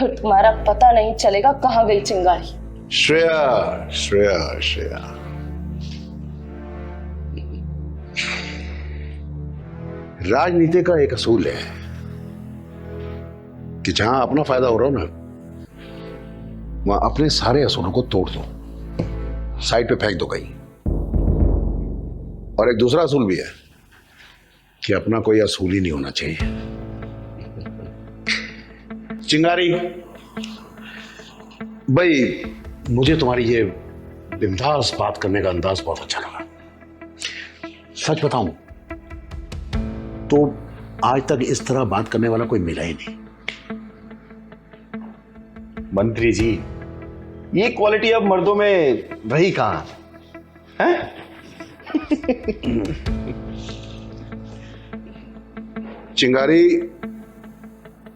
और तुम्हारा पता नहीं चलेगा कहां गई चिंगारी। श्रेया श्रेया श्रेया, राजनीति का एक असूल है कि जहां अपना फायदा हो रहा हो ना, वहां अपने सारे असूलों को तोड़ दो, साइड पे फेंक दो कहीं। और एक दूसरा असूल भी है कि अपना कोई असूल ही नहीं होना चाहिए। चिंगारी भाई, मुझे तुम्हारी ये बिंदास बात करने का अंदाज बहुत अच्छा लगा। सच बताऊं तो आज तक इस तरह बात करने वाला कोई मिला ही नहीं। मंत्री जी, ये क्वालिटी अब मर्दों में रही कहां है? चिंगारी,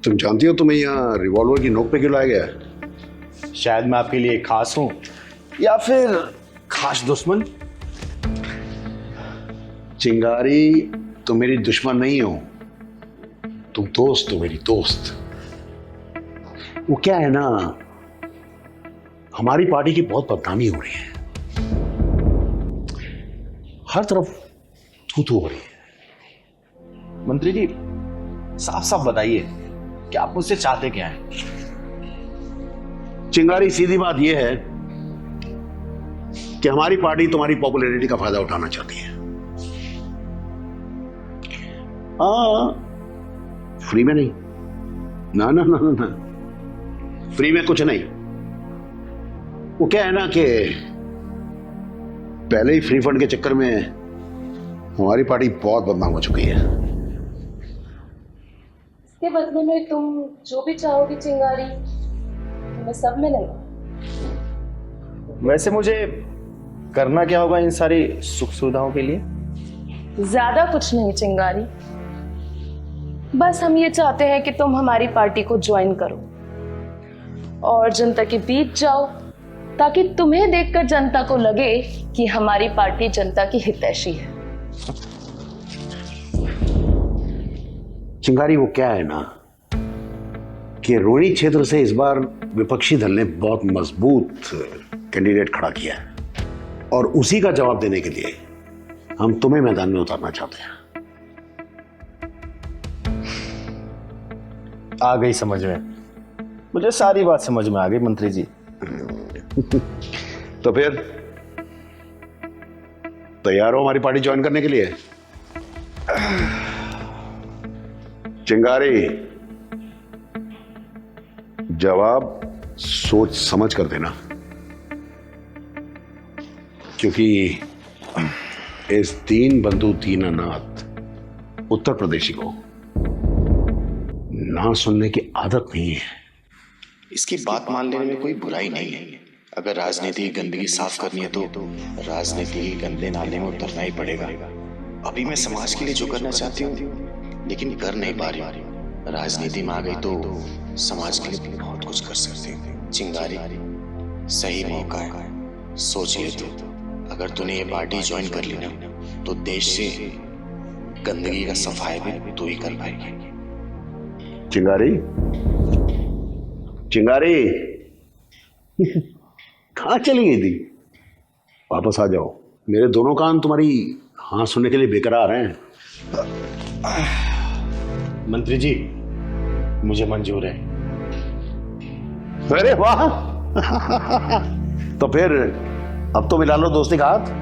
तुम जानती हो तुम्हें यहाँ रिवॉल्वर की नोक पे क्यों लाया गया है? शायद मैं आपके लिए खास हूं या फिर खास दुश्मन। चिंगारी, तुम मेरी दुश्मन नहीं हो, तुम दोस्त हो, मेरी दोस्त। वो क्या है ना, हमारी पार्टी की बहुत बदनामी हो रही है, हर तरफ थू-थू हो रही है। मंत्री जी, साफ साफ बताइए कि आप मुझसे चाहते क्या हैं? चिंगारी, सीधी बात यह है कि हमारी पार्टी तुम्हारी पॉपुलैरिटी का फायदा उठाना चाहती है। हाँ, फ्री में नहीं, ना ना ना ना, ना। फ्री में कुछ नहीं। वो क्या है ना कि पहले ही फ्री फंड के चक्कर में हमारी पार्टी बहुत बदनाम हो चुकी है। इसके बदले में तुम जो भी चाहोगी चिंगारी, तुम्हें सब मिलेगा। वैसे मुझे करना क्या होगा इन सारी सुख सुविधाओं के लिए? ज्यादा कुछ नहीं चिंगारी, बस हम ये चाहते हैं कि तुम हमारी पार्टी को ज्वाइन करो और जनता के बीच जाओ, ताकि तुम्हें देखकर जनता को लगे कि हमारी पार्टी जनता की हितैषी है। चिंगारी वो क्या है ना कि रोहिणी क्षेत्र से इस बार विपक्षी दल ने बहुत मजबूत कैंडिडेट खड़ा किया है और उसी का जवाब देने के लिए हम तुम्हें मैदान में उतारना चाहते हैं। आ गई समझ में, मुझे सारी बात समझ में आ गई मंत्री जी। तो फिर तैयार हो हमारी पार्टी ज्वाइन करने के लिए? चिंगारी, जवाब सोच समझ कर देना, क्योंकि इस दीन बंधु दीनानाथ उत्तर प्रदेशी को ना सुनने की आदत नहीं है। इसकी बात मान लेने में कोई बुराई नहीं है। अगर राजनीति की गंदगी साफ करनी है तो राजनीति के गंदे नाले में उतरना ही पड़ेगा। अभी मैं समाज के लिए जो करना चाहती हूँ लेकिन कर नहीं पा रही हूँ। राजनीति में आ गई तो समाज के लिए बहुत कुछ कर सकती हूँ। चिंगारी, सही मौका है, सोच ले तू। अगर तूने ये पार्टी ज्वाइन कर ली ना तो देश से गंदगी का सफाई भी तू ही कर पाएगी। चिंगारी, चिंगारी कहाँ चली गई थी? वापस आ जाओ, मेरे दोनों कान तुम्हारी हाँ सुनने के लिए बेकरार हैं। मंत्री जी, मुझे मंजूर है। अरे वाह तो फिर अब तो मिला लो दोस्ती का हाथ।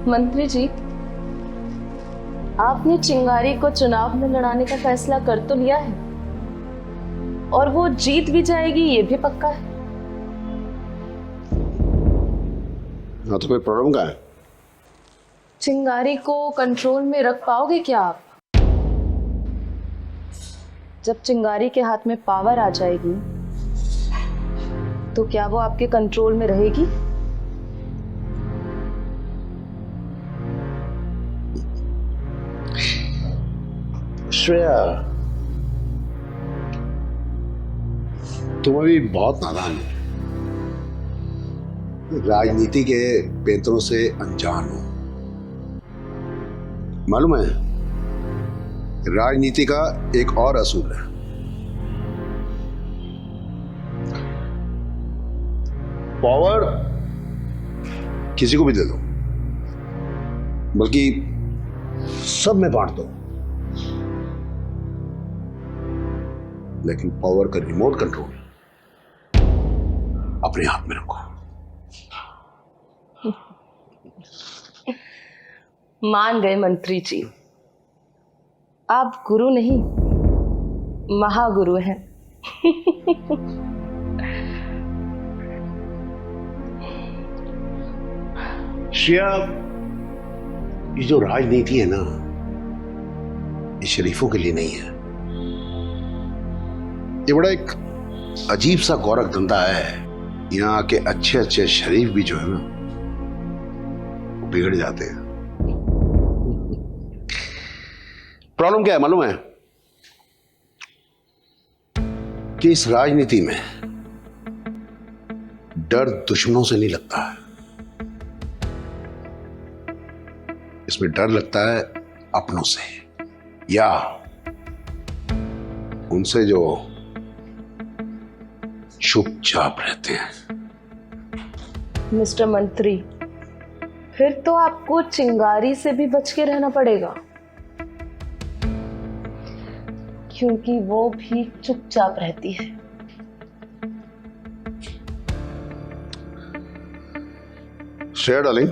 मंत्री जी, आपने चिंगारी को चुनाव में लड़ाने का फैसला कर तो लिया है और वो जीत भी जाएगी, ये भी पक्का है। हाँ तो कोई प्रॉब्लम क्या है? चिंगारी को कंट्रोल में रख पाओगे क्या आप? जब चिंगारी के हाथ में पावर आ जाएगी तो क्या वो आपके कंट्रोल में रहेगी? श्रेया, तुम अभी बहुत नादान हो, राजनीति के पेंतरों से अनजान हो। मालूम है, राजनीति का एक और असूल है, पावर किसी को भी दे दो, बल्कि सब में बांट दो, लेकिन पावर का रिमोट कंट्रोल अपने हाथ में रखो। मान गए मंत्री जी, आप गुरु नहीं महागुरु हैं। श्रेया, ये जो राजनीति है ना, ये शरीफों के लिए नहीं है। ये बड़ा एक अजीब सा गौरख धंधा है। यहाँ के अच्छे अच्छे शरीफ भी जो है ना, वो बिगड़ जाते हैं। प्रॉब्लम क्या है मालूम है? कि इस राजनीति में डर दुश्मनों से नहीं लगता है, इसमें डर लगता है अपनों से, या उनसे जो चुपचाप रहते हैं। मिस्टर मंत्री, फिर तो आपको चिंगारी से भी बच के रहना पड़ेगा, क्योंकि वो भी चुपचाप रहती है। श्रेया डार्लिंग,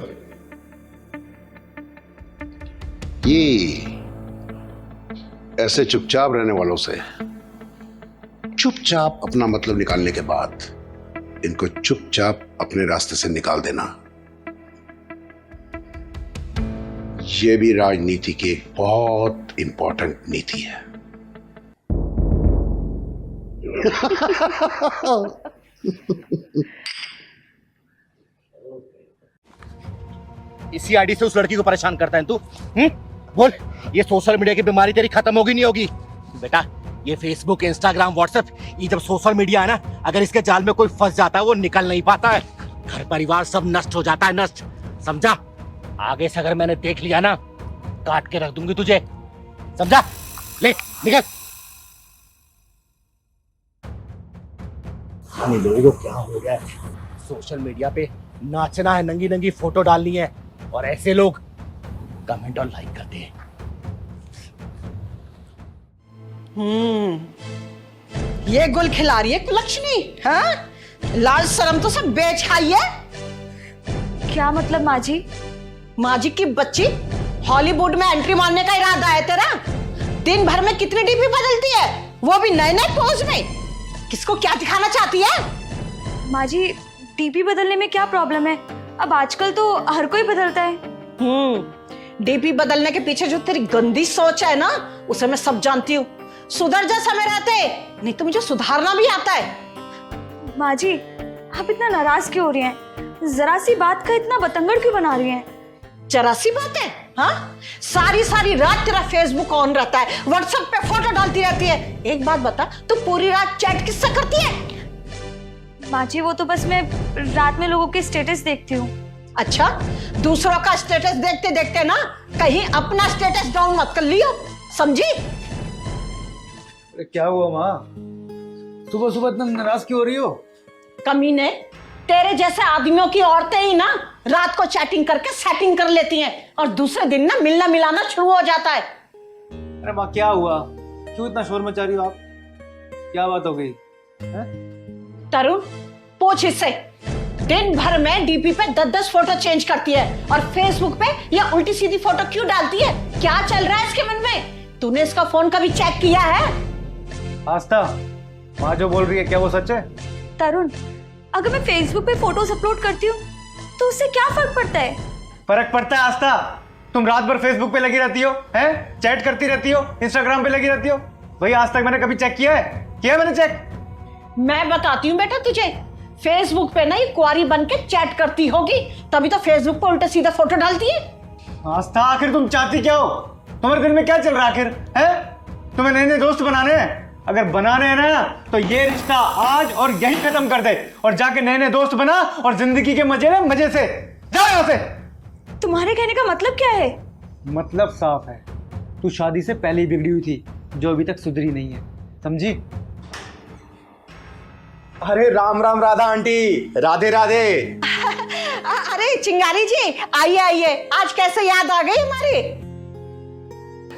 ये ऐसे चुपचाप रहने वालों से चुपचाप अपना मतलब निकालने के बाद इनको चुपचाप अपने रास्ते से निकाल देना, ये भी राजनीति की एक बहुत इंपॉर्टेंट नीति है। इसी आईडी से उस लड़की को परेशान करता है तू? बोल, ये सोशल मीडिया की बीमारी तेरी खत्म होगी नहीं होगी? बेटा, ये फेसबुक, इंस्टाग्राम, व्हाट्सएप, ये जब सोशल मीडिया है ना, अगर इसके जाल में कोई फंस जाता है वो निकल नहीं पाता है। घर परिवार सब नष्ट हो जाता है, नष्ट। समझा? आगे से अगर मैंने देख लिया ना, काट के रख दूंगी तुझे। समझा? ले निकल। इन लोगों को क्या हो गया है? सोशल मीडिया पे नाचना है, नंगी नंगी फोटो डालनी है, और ऐसे लोग कमेंट और लाइक करते हैं। ये गुल खिला रही है कुलक्षणी, हाँ? लाज शर्म तो सब बेच खाई है। क्या मतलब माँ जी? माँ जी की बच्ची, हॉलीवुड में एंट्री मारने का इरादा है तेरा? दिन भर में कितनी डीपी बदलती है, वो भी नए नए पोज में। किसको क्या दिखाना चाहती है? माँ जी, डीपी बदलने में क्या प्रॉब्लम है? अब आजकल तो हर कोई बदलता है। डीपी बदलने के पीछे जो तेरी गंदी सोच है ना, उसे मैं सब जानती हूँ। सुधर जा समय रहते, नहीं तो मुझे सुधारना भी आता है। माँ जी, आप इतना नाराज क्यों हो रही हैं? जरा सी बात का इतना बतंगड़ क्यों बना रही हैं? जरा सी बात है, हाँ? सारी सारी रात तेरा फेसबुक ऑन रहता है, व्हाट्सएप पे फोटो डालती रहती है। एक बात बता, तू पूरी रात चैट किससे करती है? माँ जी, वो तो बस मैं रात में लोगों के स्टेटस देखती हूँ। अच्छा, दूसरों का स्टेटस देखते देखते ना कहीं अपना स्टेटस डाउन मत कर लियो, समझी? अरे क्या हुआ माँ? सुबह सुबह इतना नाराज क्यों हो रही हो? कमीने, तेरे जैसे आदमियों की औरतें ही ना रात को चैटिंग करके सेटिंग कर लेती हैं, और दूसरे दिन ना मिलना मिलाना शुरू हो जाता है। अरे माँ क्या हुआ? क्यों इतना शोर मचा रही हो आप? क्या बात हो गई? तरुण, पूछ इससे। दिन भर में डीपी पे 10-10 फोटो चेंज करती है, और फेसबुक पे ये उल्टी सीधी फोटो क्यों डालती है? क्या चल रहा है इसके मन में? तूने इसका फोन कभी चेक किया है? आस्था, माँ जो बोल रही है क्या वो सच है? तरुण, अगर मैं फेसबुक पे फोटोज अपलोड करती हूँ तो उससे क्या फर्क पड़ता है? फर्क पड़ता है आस्था। तुम रात भर फेसबुक पे लगी रहती हो, हैं? चैट करती रहती हो, इंस्टाग्राम पे लगी रहती हो। भाई आज तक मैंने कभी चेक किया है? किया मैंने चेक? मैं बताती हूँ बेटा तुझे, फेसबुक पे ना ये कुंवारी बन के चैट करती होगी, तभी तो फेसबुक पे उल्टे सीधे फोटो डालती है। आस्था, आखिर तुम चाहती क्या हो? तुम्हारे दिल में क्या चल रहा है आखिर, है? तुम्हें नए नए दोस्त बनाने हैं? अगर बनाने हैं ना तो ये रिश्ता आज और यहीं खत्म कर दे, और जाके नए नए दोस्त बना और जिंदगी के मजे ले मजे से। जाओ यहाँ से। तुम्हारे कहने का मतलब क्या है? मतलब साफ है, तू शादी से पहले ही बिगड़ी हुई थी, जो अभी तक सुधरी नहीं है, समझी? अरे राम राम राधा आंटी, राधे राधे। अरे चिंगारी जी, आइए आइए, आज कैसे याद आ गई हमारी?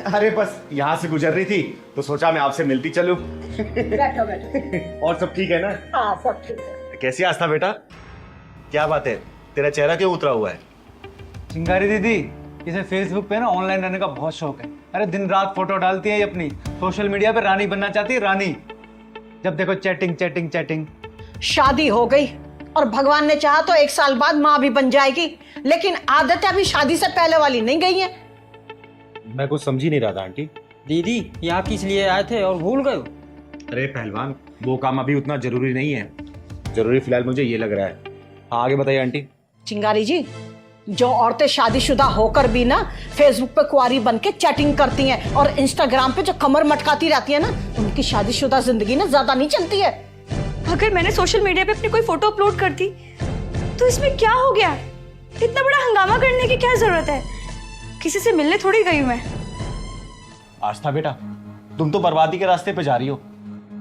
अरे बस यहाँ से गुजर रही थी तो सोचा मैं आपसे मिलती चलूं। बैठो बैठो। और सब ठीक है ना? हाँ सब ठीक है। कैसी आस्था बेटा? क्या बात है, तेरा चेहरा क्यों उतरा हुआ है? चिंगारी दीदी, इसे फेसबुक पे ना ऑनलाइन रहने का बहुत शौक है। अरे दिन रात फोटो डालती है ये अपनी, सोशल मीडिया पे रानी बनना चाहती है, रानी। जब देखो चैटिंग चैटिंग चैटिंग। शादी हो गई और भगवान ने चाहा तो 1 साल बाद माँ भी बन जाएगी, लेकिन आदतें अभी शादी से पहले वाली नहीं गई हैं। मैं कुछ समझी नहीं रहा था आंटी। दीदी, यहाँ किस लिए आए थे और भूल गए? अरे पहलवान, वो काम अभी उतना जरूरी नहीं है। जरूरी फिलहाल मुझे ये लग रहा है। हाँ आगे बताइए आंटी। चिंगारी जी, जो औरतें शादीशुदा होकर भी ना फेसबुक पे कुंवारी बन के चैटिंग करती हैं और इंस्टाग्राम पे जो कमर मटकाती रहती है ना, उनकी शादीशुदा जिंदगी ना ज्यादा नहीं चलती है। अगर मैंने सोशल मीडिया पे अपनी कोई फोटो अपलोड कर दी तो इसमें क्या हो गया? इतना बड़ा हंगामा करने की क्या जरूरत है? किसी से मिलने थोड़ी गई मैं। आस्था बेटा, तुम तो बर्बादी के रास्ते पे जा रही हो,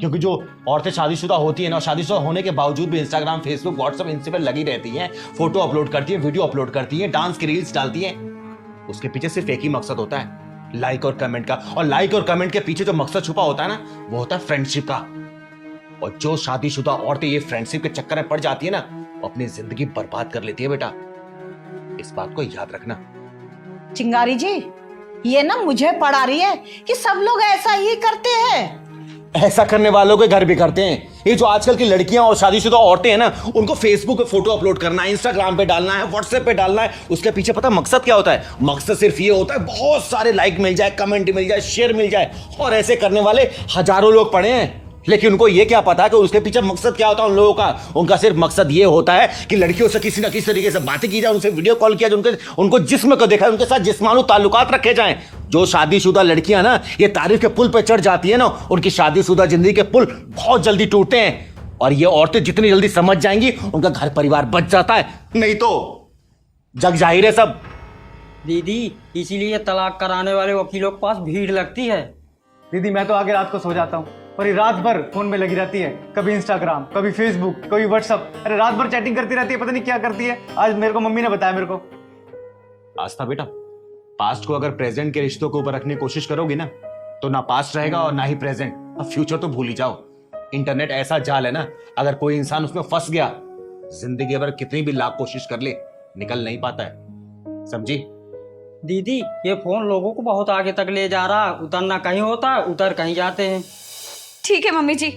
क्योंकि जो औरतें शादीशुदा होती हैं ना, शादीशुदा होने के बावजूद भी इंस्टाग्राम, फेसबुक, व्हाट्सएप, इनसे पे लगी रहती हैं, फोटो अपलोड करती हैं, वीडियो अपलोड करती हैं, डांस की रील्स डालती हैं, उसके पीछे सिर्फ एक ही मकसद होता है, लाइक और कमेंट का। और लाइक और कमेंट के पीछे जो मकसद छुपा होता है ना, वो होता है फ्रेंडशिप का। और जो शादीशुदा औरतें ये फ्रेंडशिप के चक्कर में पड़ जाती है ना, वो अपनी जिंदगी बर्बाद कर लेती है बेटा, इस बात को याद रखना। चिंगारी जी, ये ना मुझे पढ़ा रही है कि सब लोग ऐसा ही करते हैं। ऐसा करने वालों के घर भी करते हैं। ये जो आजकल की लड़कियां और शादीशुदा औरतें हैं ना, उनको फेसबुक पे फोटो अपलोड करना है, इंस्टाग्राम पे डालना है, व्हाट्सएप पे डालना है, उसके पीछे पता मकसद क्या होता है? मकसद सिर्फ ये होता है बहुत सारे लाइक मिल जाए, कमेंट मिल जाए, शेयर मिल जाए। और ऐसे करने वाले हजारों लोग पड़े हैं, लेकिन उनको ये क्या पता कि उसके पीछे मकसद क्या होता है उन लोगों का। उनका सिर्फ मकसद ये होता है कि लड़कियों से किसी ना किसी तरीके से बातें की जाए, उनसे वीडियो कॉल किया जाए, उनको जिस्म को देखा, उनके साथ जिस्मानी ताल्लुकात रखे जाएं। जो शादीशुदा लड़कियां ना ये तारीफ के पुल पे चढ़ जाती है ना, उनकी शादीशुदा जिंदगी के पुल बहुत जल्दी टूटते हैं। और ये औरतें जितनी जल्दी समझ जाएंगी उनका घर परिवार बच जाता है, नहीं तो जग जाहिर है सब। दीदी इसीलिए तलाक कराने वाले वकीलों के पास भीड़ लगती है। दीदी मैं तो आगे रात को सो जाता हूँ और ये रात भर फोन में लगी रहती है, कभी इंस्टाग्राम, कभी फेसबुक, कभी व्हाट्सअप। अरे रात भर चैटिंग करती रहती है, पता नहीं क्या करती है। आज मेरे को मम्मी ने बताया मेरे को। आस्था बेटा, पास्ट को अगर प्रेजेंट के रिश्तों के ऊपर रखने की कोशिश करोगी ना तो ना पास्ट रहेगा और ना ही प्रेजेंट। अब फ्यूचर तो भूल ही जाओ। इंटरनेट ऐसा जाल है ना, अगर कोई इंसान उसमें फंस गया, जिंदगी भर कितनी भी लाख कोशिश कर ले निकल नहीं पाता है, समझी? दीदी ये फोन लोगों को बहुत आगे तक ले जा रहा है, उतरना कहीं होता है, उतर कहीं जाते हैं। ठीक है मम्मी जी,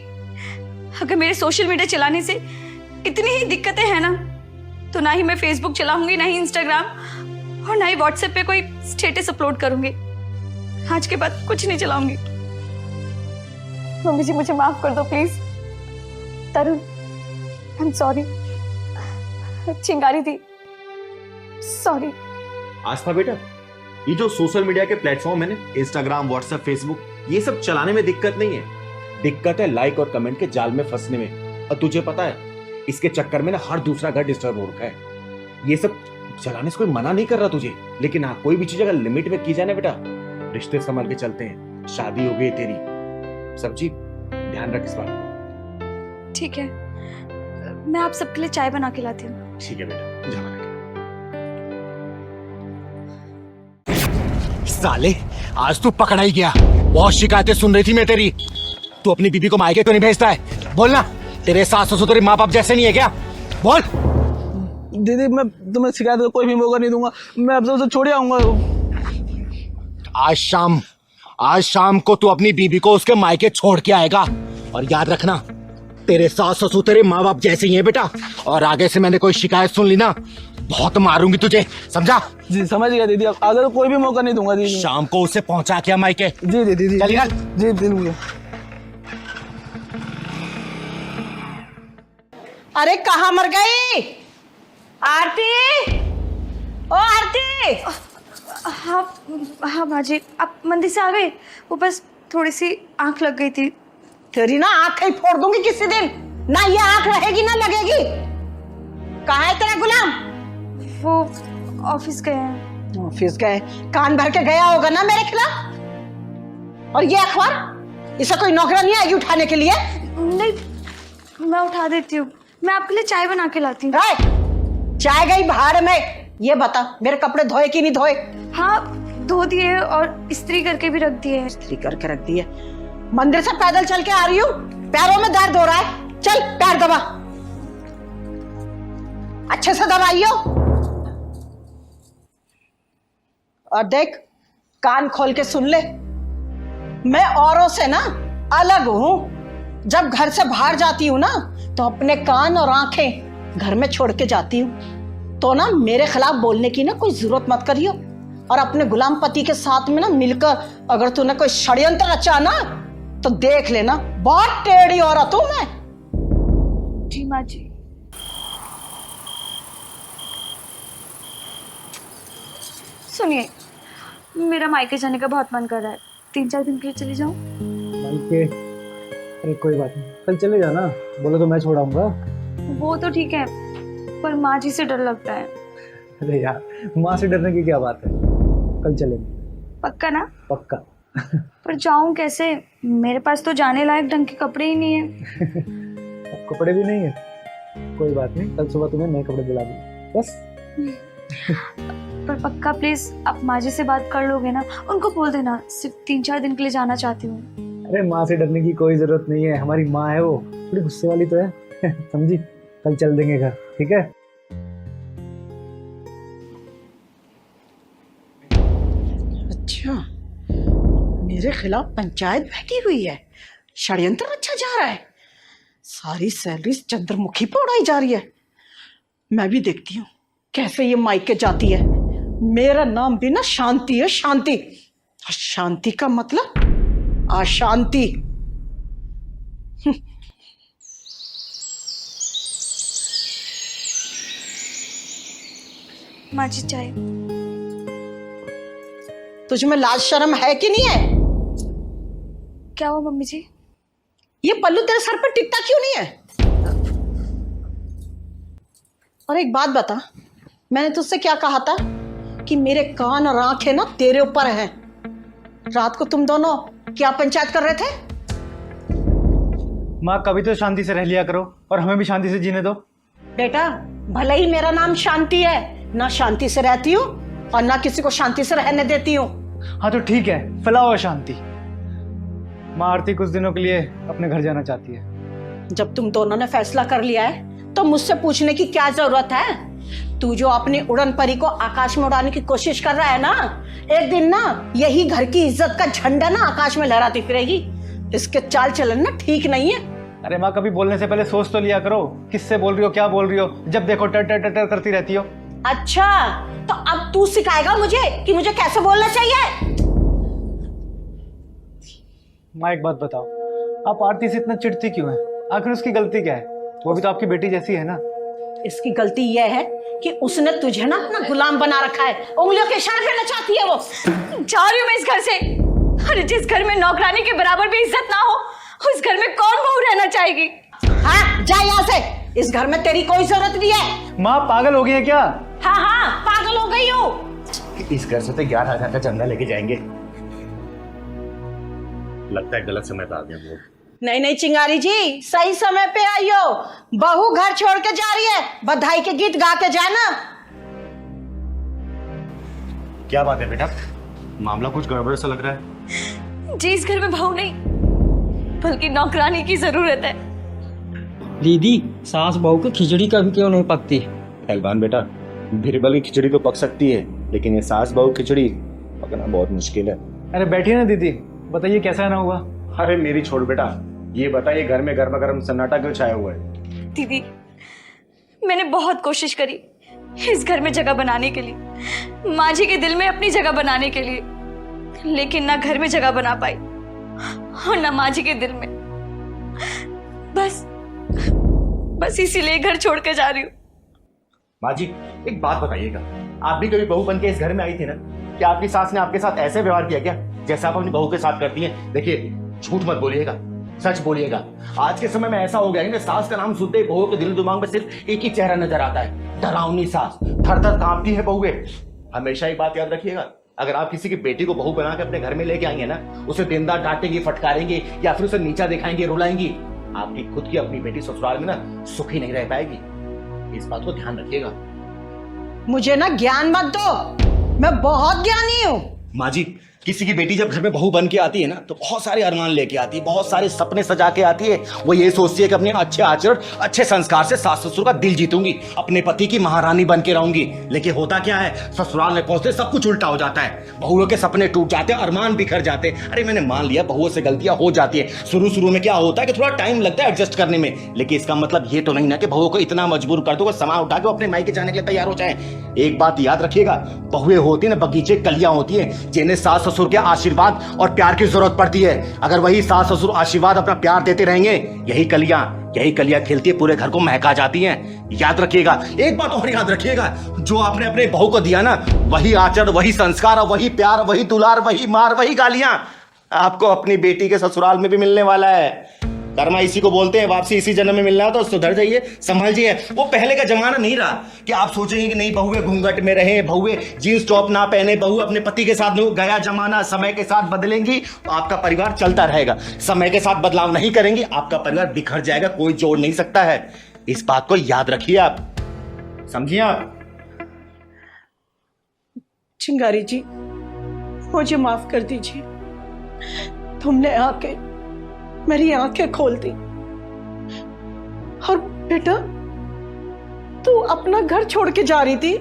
अगर मेरे सोशल मीडिया चलाने से इतनी ही दिक्कतें हैं ना, तो ना ही मैं फेसबुक चलाऊंगी, ना ही इंस्टाग्राम और ना ही व्हाट्सएप पे कोई स्टेटस अपलोड करूंगी। आज के बाद कुछ नहीं चलाऊंगी। मम्मी जी मुझे माफ कर दो please. Tarun, I am sorry. चिंगारी दी, सॉरी। आस्था बेटा, ये जो सोशल मीडिया के प्लेटफॉर्म है ना, इंस्टाग्राम, व्हाट्सएप, फेसबुक, ये सब चलाने में दिक्कत नहीं है, दिक्कत है लाइक और कमेंट के जाल में फंसने में। और तुझे पता है इसके चक्कर में ना हर दूसरा घर डिस्टर्ब हो रखा है। ये सब चलाने से कोई मना नहीं कर रहा तुझे, लेकिन हाँ कोई भी चीज अगर लिमिट में की जाए ना बेटा, रिश्ते संभल के चलते हैं। शादी हो गई तेरी, सब्जी ध्यान रख इस बात। ठीक है, मैं आप सबके लिए चाय बना के लाती हूँ। ठीक है बेटा, जा बना के। साले आज तू पकड़ा ही गया। बहुत शिकायतें सुन रही थी मैं तेरी। तू अपनी बीबी को मायके क्यों नहीं भेजता है? बोलना, तेरे सास ससुर तेरे माँ बाप जैसे नहीं है क्या? बोल। दीदी मैं तुम्हें शिकायत का कोई भी मौका नहीं दूंगा, मैं अब तो छोड़ आऊंगा। आज शाम को तू अपनी बीबी को उसके मायके छोड़ के आएगा। और याद रखना, तेरे सास ससुर तेरे माँ बाप जैसे ही हैं बेटा। और आगे से मैंने कोई शिकायत सुन ली ना, बहुत मारूंगी तुझे, समझा? जी समझ गया दीदी, अब आगे तो कोई भी मौका नहीं दूंगा दीदी। शाम को उसे पहुंचा के मायके। जी दीदी, चलिए जी दीदी। अरे कहाँ मर गई आरती? ओ आरती! हाँ हाँ बाजी, आप मंदिर से आ गए? वो बस थोड़ी सी आंख लग गई थी। तेरी ना आंख ही फोड़ दूंगी किसी दिन, ना ये आंख रहेगी ना लगेगी। कहाँ है तेरा गुलाम? वो ऑफिस गए हैं। ऑफिस गए? कान भर के गया होगा ना मेरे खिलाफ। और ये अखबार, इसे कोई नौकरानी आएगी उठाने के लिए? नहीं, मैं उठा देती हूँ। मैं आपके लिए चाय बना के लाती हूँ। चाय गई भाड़ में। ये बता, मेरे कपड़े धोए कि नहीं धोए? हाँ धो दिए और इस्त्री करके भी रख दिए। इस्त्री करके रख दिए? मंदिर से पैदल चल के आ रही हूँ, पैरों में दर्द हो रहा है, चल पैर दबा, अच्छे से दबाइयो। और देख, कान खोल के सुन ले, मैं औरों से ना अलग हूं। जब घर से बाहर जाती हूँ ना, तो अपने कान और आंखें घर में छोड़ के जाती हूँ। तो ना मेरे खिलाफ बोलने की ना कोई जरूरत मत करियो। और अपने गुलाम पति के साथ में ना मिलकर अगर तूने कोई षड्यंत्र रचा ना, तो देख लेना, बहुत टेढ़ी औरत हूं मैं। जी माँ जी। सुनिए, मेरा मायके जाने का बहुत मन कर रहा है। 3-4 दिन के लिए चली जाऊं? मायके? अरे कोई बात नहीं, कल चले जाना, बोलो तो मैं छोड़ाऊंगा। वो तो ठीक है, पर माँ जी से डर लगता है। अरे यार, माँ से डरने की क्या बात है, कल चलेंगे। पक्का ना? पक्का। पर जाऊं कैसे? मेरे पास तो जाने लायक ढंग के कपड़े ही नहीं है। अब कपड़े भी नहीं है? कोई बात नहीं, कल सुबह तुम्हें नए कपड़े दिला दूंगा, बस। पर पक्का प्लीज आप माँ जी से बात कर लोगे ना? उनको बोल देना सिर्फ 3-4 दिन के लिए जाना चाहती हूँ। अरे माँ से डरने की कोई जरूरत नहीं है, हमारी माँ है, वो थोड़ी गुस्से वाली तो है। समझी? कल चल देंगे घर, ठीक है? अच्छा, मेरे खिलाफ पंचायत बैठी हुई है, षड्यंत्र अच्छा जा रहा है, सारी सैलरी चंद्रमुखी पे उड़ाई जा रही है। मैं भी देखती हूँ कैसे ये मायके जाती है। मेरा नाम भी ना शांति है, शांति। और शांति का मतलब अशांति। माँ जी चाय। तुझ में लाज शर्म है कि नहीं है? क्या हुआ मम्मी जी? ये पल्लू तेरे सर पर टिकता क्यों नहीं है? और एक बात बता, मैंने तुझसे क्या कहा था कि मेरे कान और आंखें ना तेरे ऊपर हैं। रात को तुम दोनों क्या पंचायत कर रहे थे? माँ कभी तो शांति से रह लिया करो और हमें भी शांति से जीने दो। बेटा, भले ही मेरा नाम शांति है, ना शांति से रहती हूँ और ना किसी को शांति से रहने देती हूँ। हाँ तो ठीक है, फैलाओ शांति। माँ आरती कुछ दिनों के लिए अपने घर जाना चाहती है। जब तुम दोनों ने फैसला कर लिया है तो मुझसे पूछने की क्या जरूरत है? तू जो अपनी उड़न परी को आकाश में उड़ाने की कोशिश कर रहा है ना, एक दिन ना यही घर की इज्जत का झंडा ना आकाश में लहराती फिरेगी। इसके चाल चलन ना ठीक नहीं है। अरे माँ, कभी बोलने से पहले सोच तो लिया करो, किससे बोल रही हो, क्या बोल रही हो। जब देखो टर टर टर टर करती रहती हो। अच्छा, तो अब तू सिखाएगा मुझे कि मुझे कैसे बोलना चाहिए? माँ एक बात बताओ, आप आरती से इतना चिढ़ती क्यों है? आखिर उसकी गलती क्या है? वो भी तो आपकी बेटी जैसी है ना। इसकी गलती यह है कि उसने तुझे ना अपना गुलाम बना रखा है, उंगलियों के इशारे करना चाहती है वो। जा रही हूँ मैं इस घर से। अरे जिस घर में नौकरानी के बराबर भी इज्जत ना हो, उस घर में कौन बहू रहना चाहेगी? हाँ, जा यहाँ से। इस घर में तेरी कोई जरूरत नहीं है। माँ पागल हो गई है क्या? हाँ हाँ, पागल हो गई हूँ। इस घर से तो 11,000 का चंदा लेके जाएंगे। लगता है गलत समय पे आ गए वो। नहीं नहीं चिंगारी जी, सही समय पे आई हो। बहू घर छोड़ के जा रही है, बधाई के गीत गा के जाना। क्या बात है बेटा, मामला कुछ गड़बड़ सा लग रहा है। जी इस घर में बहू नहीं बल्कि नौकरानी की जरूरत है। दीदी, सास बहू की खिचड़ी कभी क्यों नहीं पकती? पहलवान बेटा, बीरबल की खिचड़ी तो पक सकती है, लेकिन ये सास बहू खिचड़ी पकना बहुत मुश्किल है। अरे बैठिए ना दीदी, बताइए कैसा ना हुआ। अरे मेरी छोड़ बेटा, ये बताइए घर में गर्मा गर्म सन्नाटा क्यों छाया हुआ है? दीदी, मैंने बहुत कोशिश करी इस घर में जगह बनाने के लिए, माँ जी के दिल में अपनी जगह बनाने के लिए, लेकिन ना घर में जगह बना पाई और ना माँ जी के दिल में। बस इसीलिए घर छोड़ के जा रही हूँ। माँ जी एक बात बताइएगा, आप भी कभी बहू बन के इस घर में आई थी ना? क्या आपकी सास ने आपके साथ ऐसे व्यवहार किया क्या जैसा आप अपनी बहू के साथ करती हैं? देखिए झूठ मत बोलिएगा, सच बोलिएगा। आज के समय में ऐसा हो गया है ना, सास का नाम सुनते ही बहू के दिल दिमाग में सिर्फ एक ही चेहरा नजर आता है, डरावनी सास। थर थर कांपती है बहुए। हमेशा एक बात याद रखिएगा, अगर आप किसी की बेटी को बहू बना के अपने घर में लेके आएंगे ना, उसे दिन रात डांटेंगे, फटकारेंगे या फिर उसे नीचा दिखाएंगे, रुलाएंगी, आपकी खुद की अपनी बेटी ससुराल में ना सुखी नहीं रह पाएगी। इस बात को ध्यान रखिएगा। मुझे ना ज्ञान मत दो, मैं बहुत ज्ञानी हूँ। माँ जी, किसी की बेटी जब घर में बहू बन के आती है ना, तो बहुत सारे अरमान लेके आती है, बहुत सारे सपने सजा के आती है। वो ये सोचती है कि अपने अच्छे आचरण, अच्छे संस्कार से सास ससुर का दिल जीतूंगी, अपने पति की महारानी बन के रहूंगी। लेकिन होता क्या है, ससुराल में पहुंचते सब कुछ उल्टा हो जाता है। बहुओं के सपने टूट जाते हैं, अरमान बिखर जाते हैं। अरे मैंने मान लिया बहुओं से गलतियां हो जाती है, शुरू में क्या होता है कि थोड़ा टाइम लगता है एडजस्ट करने में, लेकिन इसका मतलब ये तो नहीं ना कि बहुओं को इतना मजबूर कर दो सामान उठा के अपने मायके जाने के लिए तैयार हो जाए। एक बात याद रखिएगा, बहुएं होती है ना बगीचे कलियां होती है, जिन्हें सास ससुर के आशीर्वाद और प्यार की जरूरत पड़ती है। अगर वही सास ससुर आशीर्वाद अपना प्यार देते रहेंगे, यही कलियां खिलती है, पूरे घर को महका जाती हैं। याद रखिएगा, एक बात और याद रखिएगा, जो आपने अपने बहू को दिया ना, वही आचरण, वही संस्कार, वही प्यार, वही दुलार, वही मार, वही गालियां आपको अपनी बेटी के ससुराल में भी मिलने वाला है। कर्मा इसी को बोलते हैं, वापसी इसी जन्म में मिलना है। तो सुधर जाइए, संभल जाइए। वो पहले का जमाना नहीं रहा कि आप सोचेंगे कि नहीं बहुए घूंघट में रहे, बहुए जींस टॉप ना पहने, बहू अपने पति के साथ। गया जमाना, समय के साथ बदलेंगी तो आपका परिवार चलता रहेगा। समय के साथ बदलाव नहीं करेंगे, आपका परिवार बिखर जाएगा, कोई जोड़ नहीं सकता है। इस बात को याद रखिए, आप समझिए। आप चिंगारी जी, मुझे माफ कर दीजिए। तुमने आके मेरी आंखें खोल दी। और बेटा, तू अपना घर छोड़ के जा रही थी।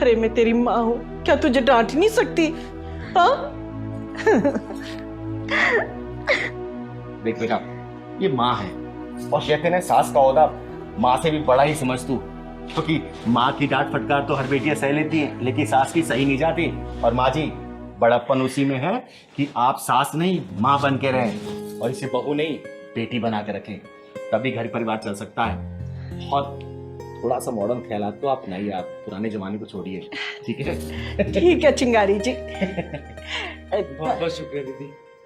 अरे मैं तेरी माँ हूं, क्या तुझे डांट नहीं सकती? हाँ? देख बेटा, ये माँ है और कहते हैं सास का ओहदा माँ से भी बड़ा ही समझ तू, क्योंकि माँ की डांट फटकार तो हर बेटियां सह लेती हैं, लेकिन सास की सही नहीं जाती। और माँ जी, बड़प्पन उसी में है कि आप सास नहीं माँ बन के रहें, और इसे बहू नहीं बेटी बना के रखें, तभी घर परिवार चल सकता है। और थोड़ा सा मॉडर्न ख्यालात तो आप नहीं, आप पुराने जमाने को छोड़िए, ठीक है? ठीक है चिंगारी जी। बहुत बहुत शुक्रिया दीदी,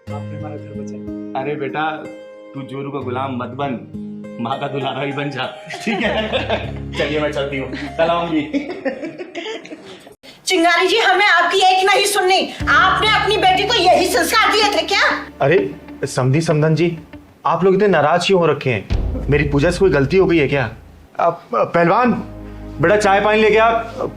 आपने हमारा घर बचाया। अरे बेटा, तू जोरू का गुलाम मत बन, माँ का दुलारा ही बन जा, ठीक है? चलिए मैं चलती हूँ, कल आऊंगी। चिंगारी जी, हमें आपकी एक नहीं सुननी। आपने अपनी बेटी को यही संस्कार दिए थे क्या? अरे समधी समधन जी, आप लोग इतने नाराज क्यों हो रखे हैं? मेरी पूजा से कोई गलती हो गई है क्या? पहलवान बेटा, चाय पानी लेके आ,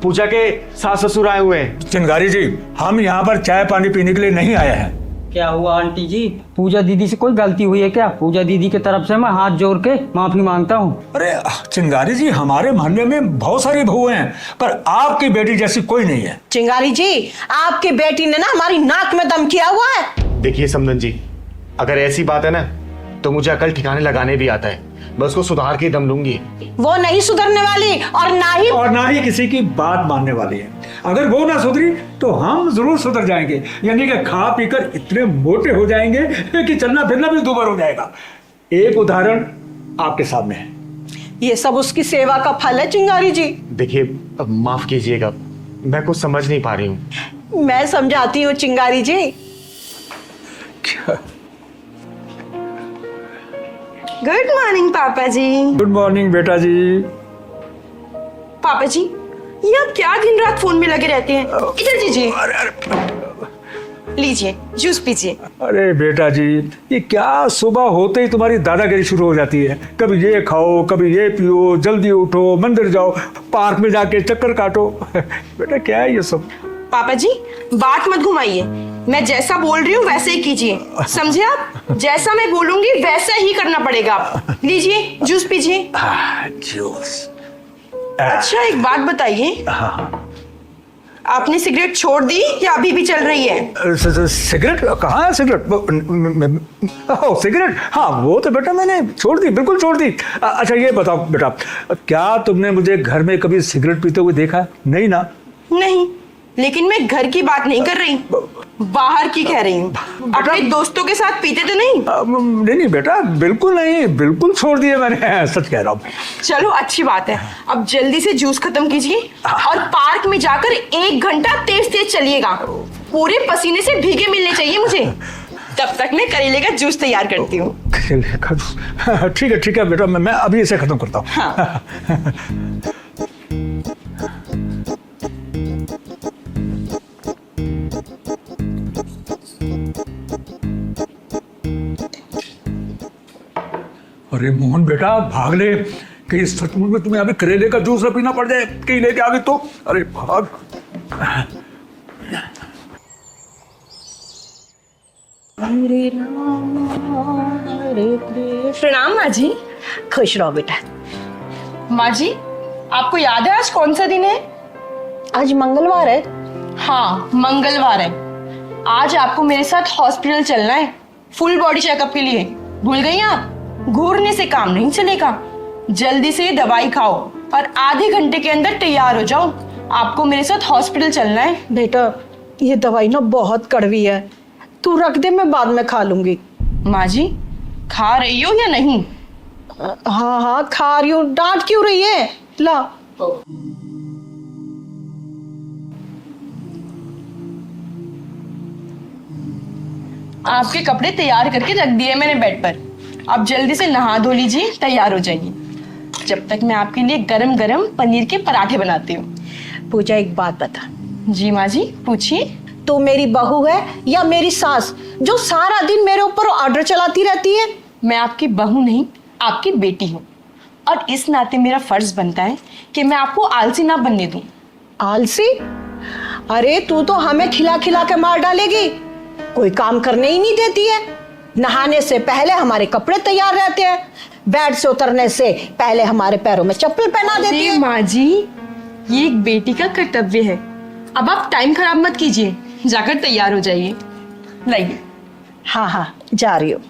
पूजा के सास ससुर आए हुए हैं। चिंगारी जी, हम यहाँ पर चाय पानी पीने के लिए नहीं आए हैं। क्या हुआ आंटी जी, पूजा दीदी से कोई गलती हुई है क्या? पूजा दीदी की तरफ से मैं हाथ जोड़ के माफी मांगता हूँ। अरे चिंगारी जी, हमारे मोहल्ले में बहुत सारी बहुएं हैं, पर आपकी बेटी जैसी कोई नहीं है। चिंगारी जी, आपकी बेटी ने ना हमारी नाक में दम किया हुआ है। देखिए समधन जी, अगर ऐसी बात है ना तो मुझे अकल ठिकाने लगाने भी आता है, मैं उसको सुधार के दम लूंगी। वो नहीं सुधरने वाली और ना ही किसी की बात मानने वाली है। अगर वो ना सुधरी तो हम जरूर सुधर जाएंगे, यानी कि खा पीकर इतने मोटे हो जाएंगे कि चलना फिरना भी दुबर हो जाएगा। एक उदाहरण आपके सामने है। ये सब उसकी सेवा का फल है चिंगारी जी। देखिए, अब माफ कीजिएगा, मैं कुछ समझ नहीं पा रही हूँ। मैं समझाती हूँ चिंगारी जी। गुड मॉर्निंग पापा जी। गुड मॉर्निंग बेटा जी। पापा जी, ये आप क्या दिन रात फोन में लगे रहते हैं? इधर दीजिए, लीजिए जूस पीजिए। अरे बेटा जी, ये क्या सुबह होते ही तुम्हारी दादागिरी शुरू हो जाती है। कभी ये खाओ, कभी ये पियो, जल्दी उठो, मंदिर जाओ, पार्क में जाके चक्कर काटो। बेटा क्या है ये सब? पापा जी, बात मत घुमाइए, मैं जैसा बोल रही हूँ वैसे ही कीजिए, समझे आप? जैसा मैं बोलूंगी वैसा ही करना पड़ेगा। आप लीजिए जूस पीजिए। जूस। अच्छा एक बात बताइए, आपने सिगरेट छोड़ दी या अभी भी चल रही है? सिगरेट कहाँ है? सिगरेट, हाँ वो तो बेटा मैंने छोड़ दी, बिल्कुल छोड़ दी। अच्छा ये बताओ बेटा, क्या तुमने मुझे घर में कभी सिगरेट पीते हुए देखा? नहीं ना? नहीं, लेकिन मैं घर की बात नहीं कर रही, बाहर की कह रही हूँ। अपने दोस्तों के साथ पीते तो नहीं? नहीं बेटा, बिल्कुल नहीं, बिल्कुल छोड़ दिए मैंने, सच कह रहा हूँ। चलो अच्छी बात है, अब जल्दी से जूस खत्म कीजिए और पार्क में जाकर 1 घंटा तेज तेज चलिएगा। पूरे पसीने से भीगे मिलने चाहिए मुझे। तब तक मैं करेले का जूस तैयार करती हूँ। ठीक है बेटा, मैं अभी इसे खत्म करता हूँ। हाँ। अरे मोहन बेटा, भाग ले, कहीं सचमुच में तुम्हें अभी करेले का जूस न पीना पड़ जाए, कहीं लेके आ गई तो। अरे भाग। प्रणाम माँ जी। खुश रहो बेटा। माँ जी, आपको याद है आज कौन सा दिन है? आज मंगलवार है। हाँ मंगलवार है। आज आपको मेरे साथ हॉस्पिटल चलना है, फुल बॉडी चेकअप के लिए। भूल गई आप? घूरने से काम नहीं चलेगा, जल्दी से दवाई खाओ और आधे घंटे के अंदर तैयार हो जाओ। आपको मेरे साथ हॉस्पिटल चलना है। बेटा ये दवाई ना बहुत कड़वी है, तू रख दे, मैं बाद में खा लूंगी। माँ जी, खा रही हो या नहीं? हाँ खा रही हूँ। डांट क्यों रही है? ला। आपके कपड़े तैयार करके रख दिए मैंने बेड पर, आप जल्दी से नहा धो लीजिए, तैयार हो जाइए। जब तक मैं आपके लिए गरम गरम पनीर के पराठे बनाती हूँ। पूजा एक बात बता। जी माँ जी, पूछिए। तू मेरी बहू है या मेरी सास जो सारा दिन मेरे ऊपर ऑर्डर चलाती रहती है? मैं आपकी बहू नहीं, आपकी बेटी हूँ, और इस नाते मेरा फर्ज बनता है कि मैं आपको आलसी ना बनने दूं। आलसी? अरे तू तो हमें खिला खिला के मार डालेगी, कोई काम करने ही नहीं देती है। नहाने से पहले हमारे कपड़े तैयार रहते हैं, बेड से उतरने से पहले हमारे पैरों में चप्पल पहना देती है। माँ जी, ये एक बेटी का कर्तव्य है। अब आप टाइम खराब मत कीजिए, जाकर तैयार हो जाइए। लाइए। हाँ जा रही हूँ।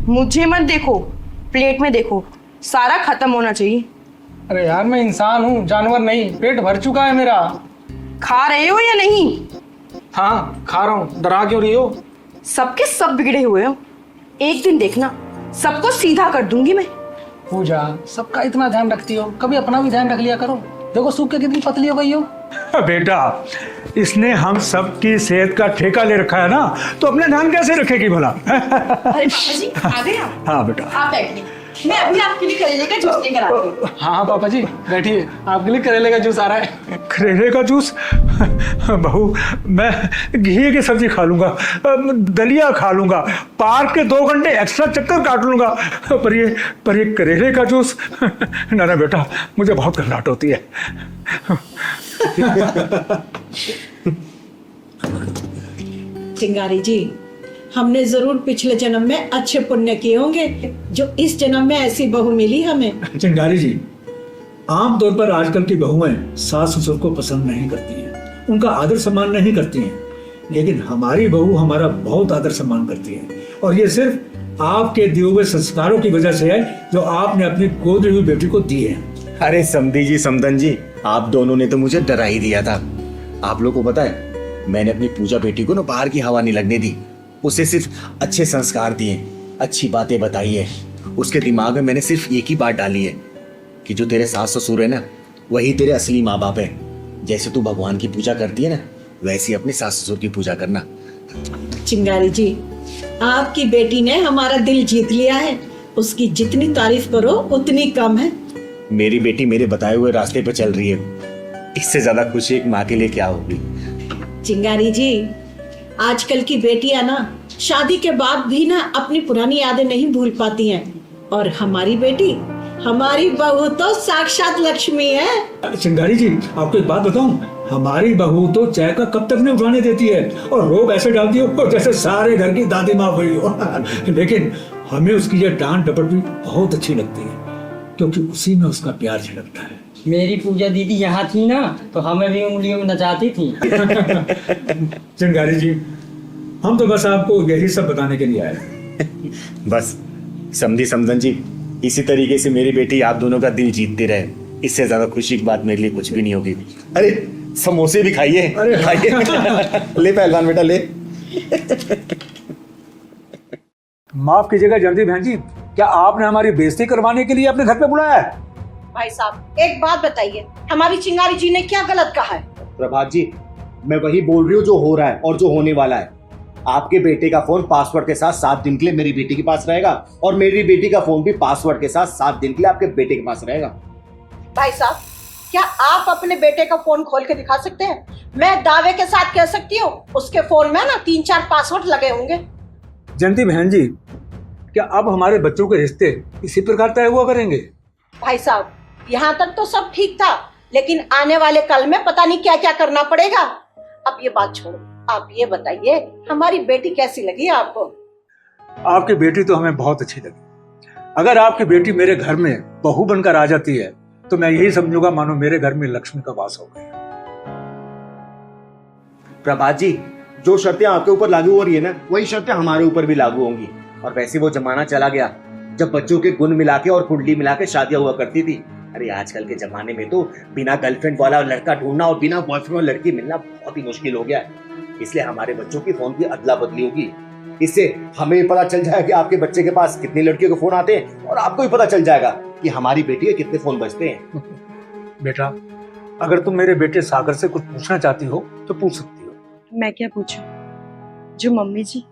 मुझे मत देखो, प्लेट में देखो, सारा खत्म होना चाहिए। अरे यार मैं इंसान हूँ, जानवर नहीं। पेट भर चुका है मेरा। खा रहे हो या नहीं? हाँ खा रहा हूँ। डरा क्यों रही हो? सबके सब बिगड़े हुए हो। एक दिन देखना, सबको सीधा कर दूंगी मैं। पूजा, सबका इतना ध्यान रखती हो, कभी अपना भी ध्यान रख लिया करो। देखो सूख के कितनी पतली हो गई हो। बेटा, इसने हम सबकी सेहत का ठेका ले रखा है ना, तो अपने ध्यान कैसे रखेगी भला? अरे पापा जी आ गए आप? हाँ बेटा। आप बैठिए, मैं अभी आपके लिए करेले का जूस लेकर आती हूँ। हाँ हाँ पापा जी बैठिए, आपके लिए करेले का जूस आ रहा है। करेले का जूस? बहू, मैं घी की सब्जी खा लूंगा, दलिया खा लूंगा, पार्क के 2 घंटे एक्स्ट्रा चक्कर काट लूंगा, पर ये करेले का जूस? ना ना बेटा, मुझे बहुत घबराहट होती है। चिंगारी जी, हमने जरूर पिछले जन्म में अच्छे पुण्य किए होंगे जो इस जन्म में ऐसी बहू मिली हमें। चिंगारी जी, आमतौर पर आजकल की बहुएं सास ससुर को पसंद नहीं करती हैं, उनका आदर सम्मान नहीं करती हैं, लेकिन हमारी बहू हमारा बहुत आदर सम्मान करती है, और ये सिर्फ आपके दिए हुए संस्कारों की वजह से है जो आपने अपनी गोद ली हुई बेटी को दिए हैं। अरे समधी जी, समदन जी, आप दोनों ने तो मुझे डरा ही दिया था। आप लोगों को पता है, मैंने अपनी पूजा बेटी को ना बाहर की हवा नहीं लगने दी। उसे सिर्फ अच्छे संस्कार दिए, अच्छी बातें बताई है। उसके दिमाग में मैंने सिर्फ एक ही बात डाली है कि जो तेरे सास ससुर है ना, वही तेरे असली माँ बाप है। जैसे तू भगवान की पूजा करती है ना, वैसे अपने सास ससुर की पूजा करना। चिंगारी जी, आपकी बेटी ने हमारा दिल जीत लिया है। उसकी जितनी तारीफ करो उतनी कम है। मेरी बेटी मेरे बताए हुए रास्ते पर चल रही है, इससे ज्यादा खुशी एक माँ के लिए क्या होगी। चिंगारी जी, आजकल की बेटियां ना शादी के बाद भी ना अपनी पुरानी यादें नहीं भूल पाती हैं, और हमारी बेटी, हमारी बहू तो साक्षात लक्ष्मी है। चिंगारी जी, आपको एक बात बताऊं, हमारी बहू तो चाय का कप तक नहीं उठाने देती है, और रोब ऐसे डालती हो जैसे सारे घर की दादी माँ हुई हो। लेकिन हमें उसकी ये डांट डपट भी बहुत अच्छी लगती है, क्योंकि उसी में उसका प्यार झलकता है। मेरी पूजा दीदी यहाँ थी ना, तो हमें भी उंगलियों में नचाती थी। चिंगारी जी, हम तो बस आपको यही सब बताने के लिए आए। बस समधी समदन जी, इसी तरीके से मेरी बेटी आप दोनों का दिल जीतती रहे, इससे ज्यादा खुशी की बात मेरे लिए कुछ भी नहीं होगी। अरे समोसे भी खाइए, खाइए। ले पहलवान बेटा, ले। माफ कीजिएगा जल्दी बहन जी, क्या आपने हमारी बेइज्जती करवाने के लिए अपने घर पे बुलाया है? भाई साहब, एक बात बताइए, हमारी चिंगारी जी ने क्या गलत कहा है? प्रभात जी, मैं वही बोल रही हूँ जो हो रहा है और जो होने वाला है। आपके बेटे का फोन पासवर्ड के साथ 7 दिन के लिए मेरी बेटी के पास रहेगा, और मेरी बेटी का फोन भी पासवर्ड के साथ 7 दिन के लिए आपके बेटे के पास रहेगा। भाई साहब, क्या आप अपने बेटे का फोन खोल के दिखा सकते हैं? मैं दावे के साथ कह सकती हूँ उसके फोन में ना 3-4 पासवर्ड लगे होंगे। जयंती बहन जी, क्या अब हमारे बच्चों के रिश्ते इसी प्रकार तय हुआ करेंगे? भाई साहब, यहाँ तक तो सब ठीक था, लेकिन आने वाले कल में पता नहीं क्या क्या करना पड़ेगा। अब ये बात छोड़ो, आप ये बताइए, हमारी बेटी कैसी लगी आपको? आपकी बेटी तो हमें बहुत अच्छी लगी। अगर आपकी बेटी मेरे घर में बहू बनकर आ जाती है, तो मैं यही समझूंगा मानो मेरे घर में लक्ष्मी का वास हो गया। प्रभात जी, जो शर्तें आपके ऊपर लागू हो रही है ना, वही शर्तें हमारे ऊपर भी लागू होंगी। और वैसे वो जमाना चला गया जब बच्चों के गुण मिला के और कुंडली मिला के शादियां हुआ करती थी। अरे आजकल के जमाने में तो बिना गर्लफ्रेंड वाला लड़का ढूंढना और बिना बॉयफ्रेंड वाला लड़की मिलना बहुत ही मुश्किल हो गया है। इसलिए हमारे बच्चों की फोन की अदला बदली होगी। इससे हमें पता चल जाएगा कि आपके बच्चे के पास कितनी लड़कियों के फोन आते हैं, और आपको भी पता चल जाएगा कि हमारी बेटी के कितने फोन बजते हैं। बेटा, अगर तुम मेरे बेटे सागर से कुछ पूछना चाहती हो तो पूछ सकती हो। मैं क्या पूछूं? जो मम्मी जी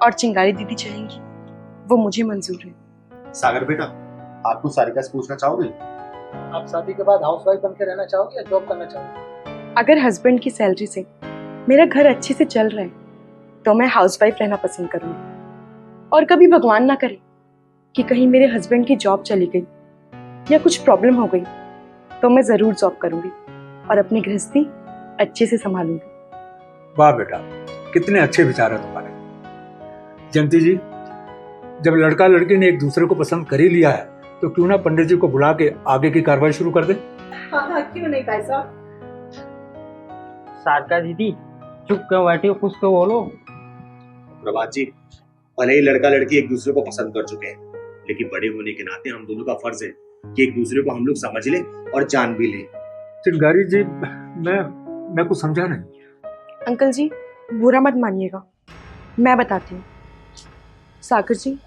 और चिंगारी दीदी चाहेंगी वो मुझे मंजूर है। सागर बेटा, आपको सारिका से पूछना चाहोगे? आप शादी के बाद हाउसवाइफ बन के रहना चाहोगे या जॉब करना चाहोगे? अगर हस्बैंड की सैलरी से मेरा घर अच्छे से चल रहा है तो मैं हाउसवाइफ रहना पसंद करूंगी। और कभी भगवान ना करे कि कहीं मेरे हस्बैंड की जॉब चली गई या कुछ प्रॉब्लम हो गई, तो मैं जरूर जॉब करूंगी और अपनी गृहस्थी अच्छे से संभालूंगी। वाह बेटा, कितने अच्छे विचार है तुम्हारे। जयंती जी, जब लड़का लड़की ने एक दूसरे को पसंद कर ही लिया है, तो क्यों ना पंडित जी को बुला के आगे की कार्रवाई शुरू कर दे? हाँ, क्यों नहीं भाई साहब। सारिका दीदी, चुप क्यों बैठी हो, कुछ तो बोलो। प्रभात जी, भले ही लड़का लड़की एक दूसरे को पसंद कर चुके हैं, लेकिन बड़े होने के नाते हम दोनों का फर्ज है कि एक दूसरे को हम लोग समझ ले और जान भी ले। चिंगारी जी, मैं कुछ समझा नहीं। अंकल जी बुरा मत मानिएगा, मैं बताती हूँ। सागर जी,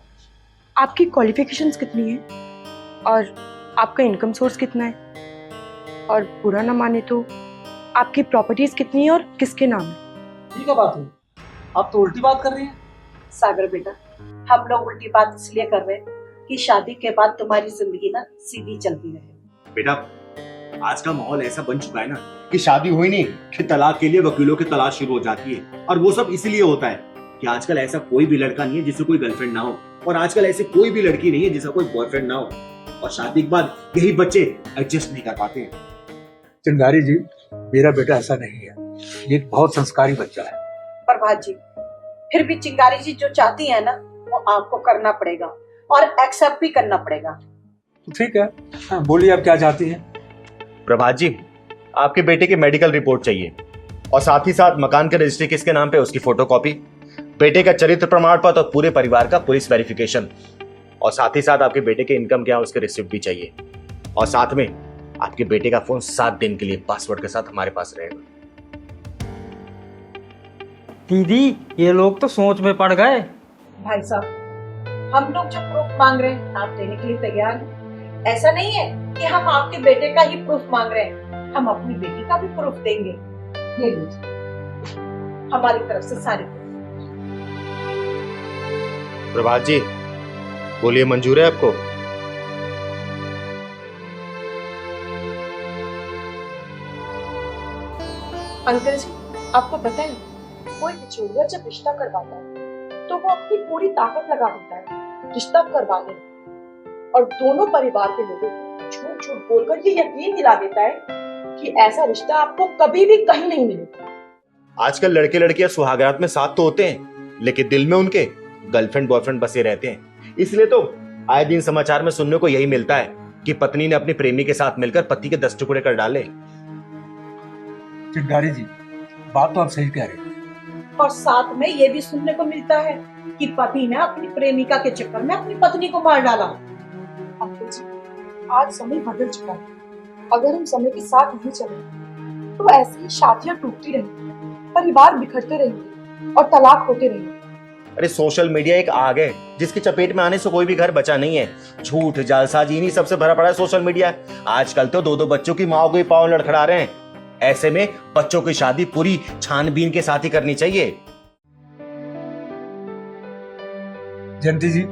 आपकी क्वालिफिकेशंस कितनी है और आपका इनकम सोर्स कितना है, और बुरा ना माने तो आपकी प्रॉपर्टीज कितनी है और किसके नाम है। ठीक है बात है, आप तो उल्टी बात कर रही हैं। सागर बेटा, हम लोग उल्टी बात इसलिए कर रहे हैं कि शादी के बाद तुम्हारी जिंदगी ना सीधी चलती रहे। बेटा, आज का माहौल ऐसा बन चुका है ना कि शादी हुई नहीं कि तलाक के लिए वकीलों की तलाश शुरू हो जाती है। और वो सब इसलिए होता है कि आजकल ऐसा कोई भी लड़का नहीं है जिससे कोई गर्लफ्रेंड ना हो, और आजकल ऐसे कोई भी लड़की नहीं है जिसका कोई बॉयफ्रेंड ना हो, और शादी के बाद यही बच्चे एडजस्ट नहीं कर पाते हैं। चिंगारी जी, मेरा बेटा ऐसा नहीं है, ये एक बहुत संस्कारी बच्चा है। प्रभात जी, फिर भी चिंगारी जी जो चाहती है ना वो आपको करना पड़ेगा और एक्सेप्ट भी करना पड़ेगा। ठीक है, हाँ, बोलिए आप क्या चाहती हैं। प्रभात जी, आपके बेटे की मेडिकल रिपोर्ट चाहिए, और साथ ही साथ मकान का रजिस्ट्री किसके नाम पे उसकी फोटोकॉपी, बेटे का चरित्र प्रमाण पत्र और पूरे परिवार का पुलिस वेरिफिकेशन, और साथ ही साथ आपके बेटे के इनकम क्या है उसके रिसिप्ट भी चाहिए, और साथ में आपके बेटे का फोन 7 दिन के लिए पासवर्ड के साथ हमारे पास रहेगा। दीदी, ये लोग तो सोच में पड़ गए। भाई साहब, हम लोग जो प्रूफ मांग रहे हैं आप देने के लिए तैयार हैं। ऐसा नहीं है कि हम आपके बेटे का ही प्रूफ मांग रहे हैं, हम अपनी बेटी का भी प्रूफ देंगे। ये लीजिए हमारी तरफ से सारे प्रूफ। प्रभात जी, बोलिए, मंजूर है आपको? अंकल जी, आपको पता है कोई बिचौलिया जब रिश्ता करवाता है तो वो अपनी पूरी ताकत लगा देता है रिश्ता करवाने में, और दोनों परिवार के लोगों को झूठ झूठ बोलकर ये यकीन दिला देता है कि ऐसा रिश्ता आपको कभी भी कहीं नहीं मिलेगा। आजकल लड़के लड़कियां सुहागरात में साथ तो होते हैं, लेकिन दिल में उनके गर्लफ्रेंड बॉयफ्रेंड बसे रहते हैं। इसलिए तो आए दिन समाचार में सुनने को यही मिलता है कि पत्नी ने अपने प्रेमी के साथ मिलकर पति के 10 टुकड़े कर डाले। चिंगारी जी, बात तो आप सही कह रहे हैं। और साथ में ये भी सुनने को मिलता है कि पति ने अपनी प्रेमिका के चक्कर में अपनी पत्नी को मार डाला। अंकल जी, आज समय बदल चुका है, अगर हम समय के साथ नहीं चले तो ऐसी ही शादियां टूटती रहेंगी, परिवार बिखरते रहेंगे और तलाक होते रहेंगे। अरे सोशल मीडिया एक आग है जिसकी चपेट में आने से कोई भी घर बचा नहीं है। झूठ, जालसाजी इन्हीं सबसे भरा पड़ा है सोशल मीडिया। आजकल तो 2-2 बच्चों की माओ को ही पांव लड़खड़ा रहे हैं। ऐसे में बच्चों की शादी पूरी छानबीन के साथ ही करनी चाहिए। जयंती जी,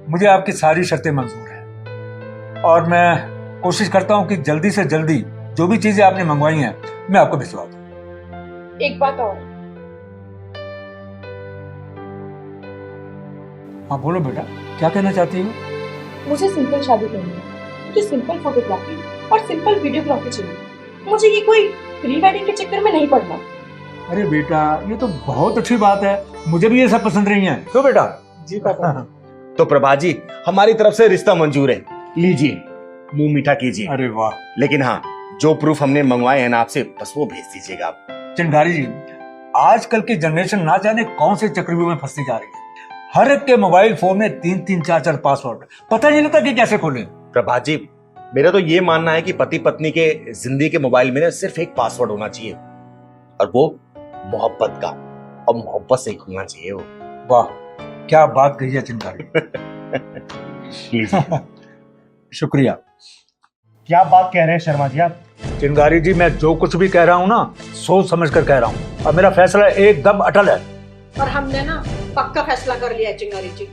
मुझे आपकी सारी शर्तें मंजूर हैं और मैं कोशिश करता हूं कि जल्दी से जल्दी जो भी चीजें आपने मंगवाई हैं मैं आपको भिजवा दूं। एक बात और, हाँ बोलो बेटा, क्या कहना चाहती हो? मुझे सिंपल शादी करनी है, मुझे सिंपल फोटोग्राफी और सिंपल वीडियोग्राफी चाहिए। मुझे ये कोई प्री वेडिंग के चक्कर में नहीं पड़ना। अरे बेटा, ये तो बहुत अच्छी बात है, मुझे भी ये सब पसंद नहीं है। तो बेटा जी पापा। तो प्रभा जी, हमारी तरफ से रिश्ता मंजूर है, लीजिए, मुंह मीठा कीजिए। अरे वाह। लेकिन हाँ, जो प्रूफ हमने मंगवाए हैं ना आपसे, बस वो भेज दीजिएगा आप। चिंगारी जी, आजकल की जनरेशन ना जाने कौन से चक्रव्यूह में फंसती जा रही है। हर एक के मोबाइल फोन में 3-3, 4-4 पासवर्ड, पता नहीं लगता कि कैसे खोलें। प्रभा जी, मेरा तो ये मानना है कि पति पत्नी के जिंदगी के मोबाइल में सिर्फ एक पासवर्ड होना चाहिए, और वो मोहब्बत का, और मोहब्बत से खुलना चाहिए वो। वाह, क्या बात कही है चिंगारी। शुक्रिया। क्या बात कह रहे हैं शर्मा जी आप? चिंगारी जी, मैं जो कुछ भी कह रहा हूँ ना, सोच समझ कर कह रहा हूँ, और मेरा फैसला एकदम अटल है। और हमने ना पक्का फैसला कर लिया है चिंगारी जी।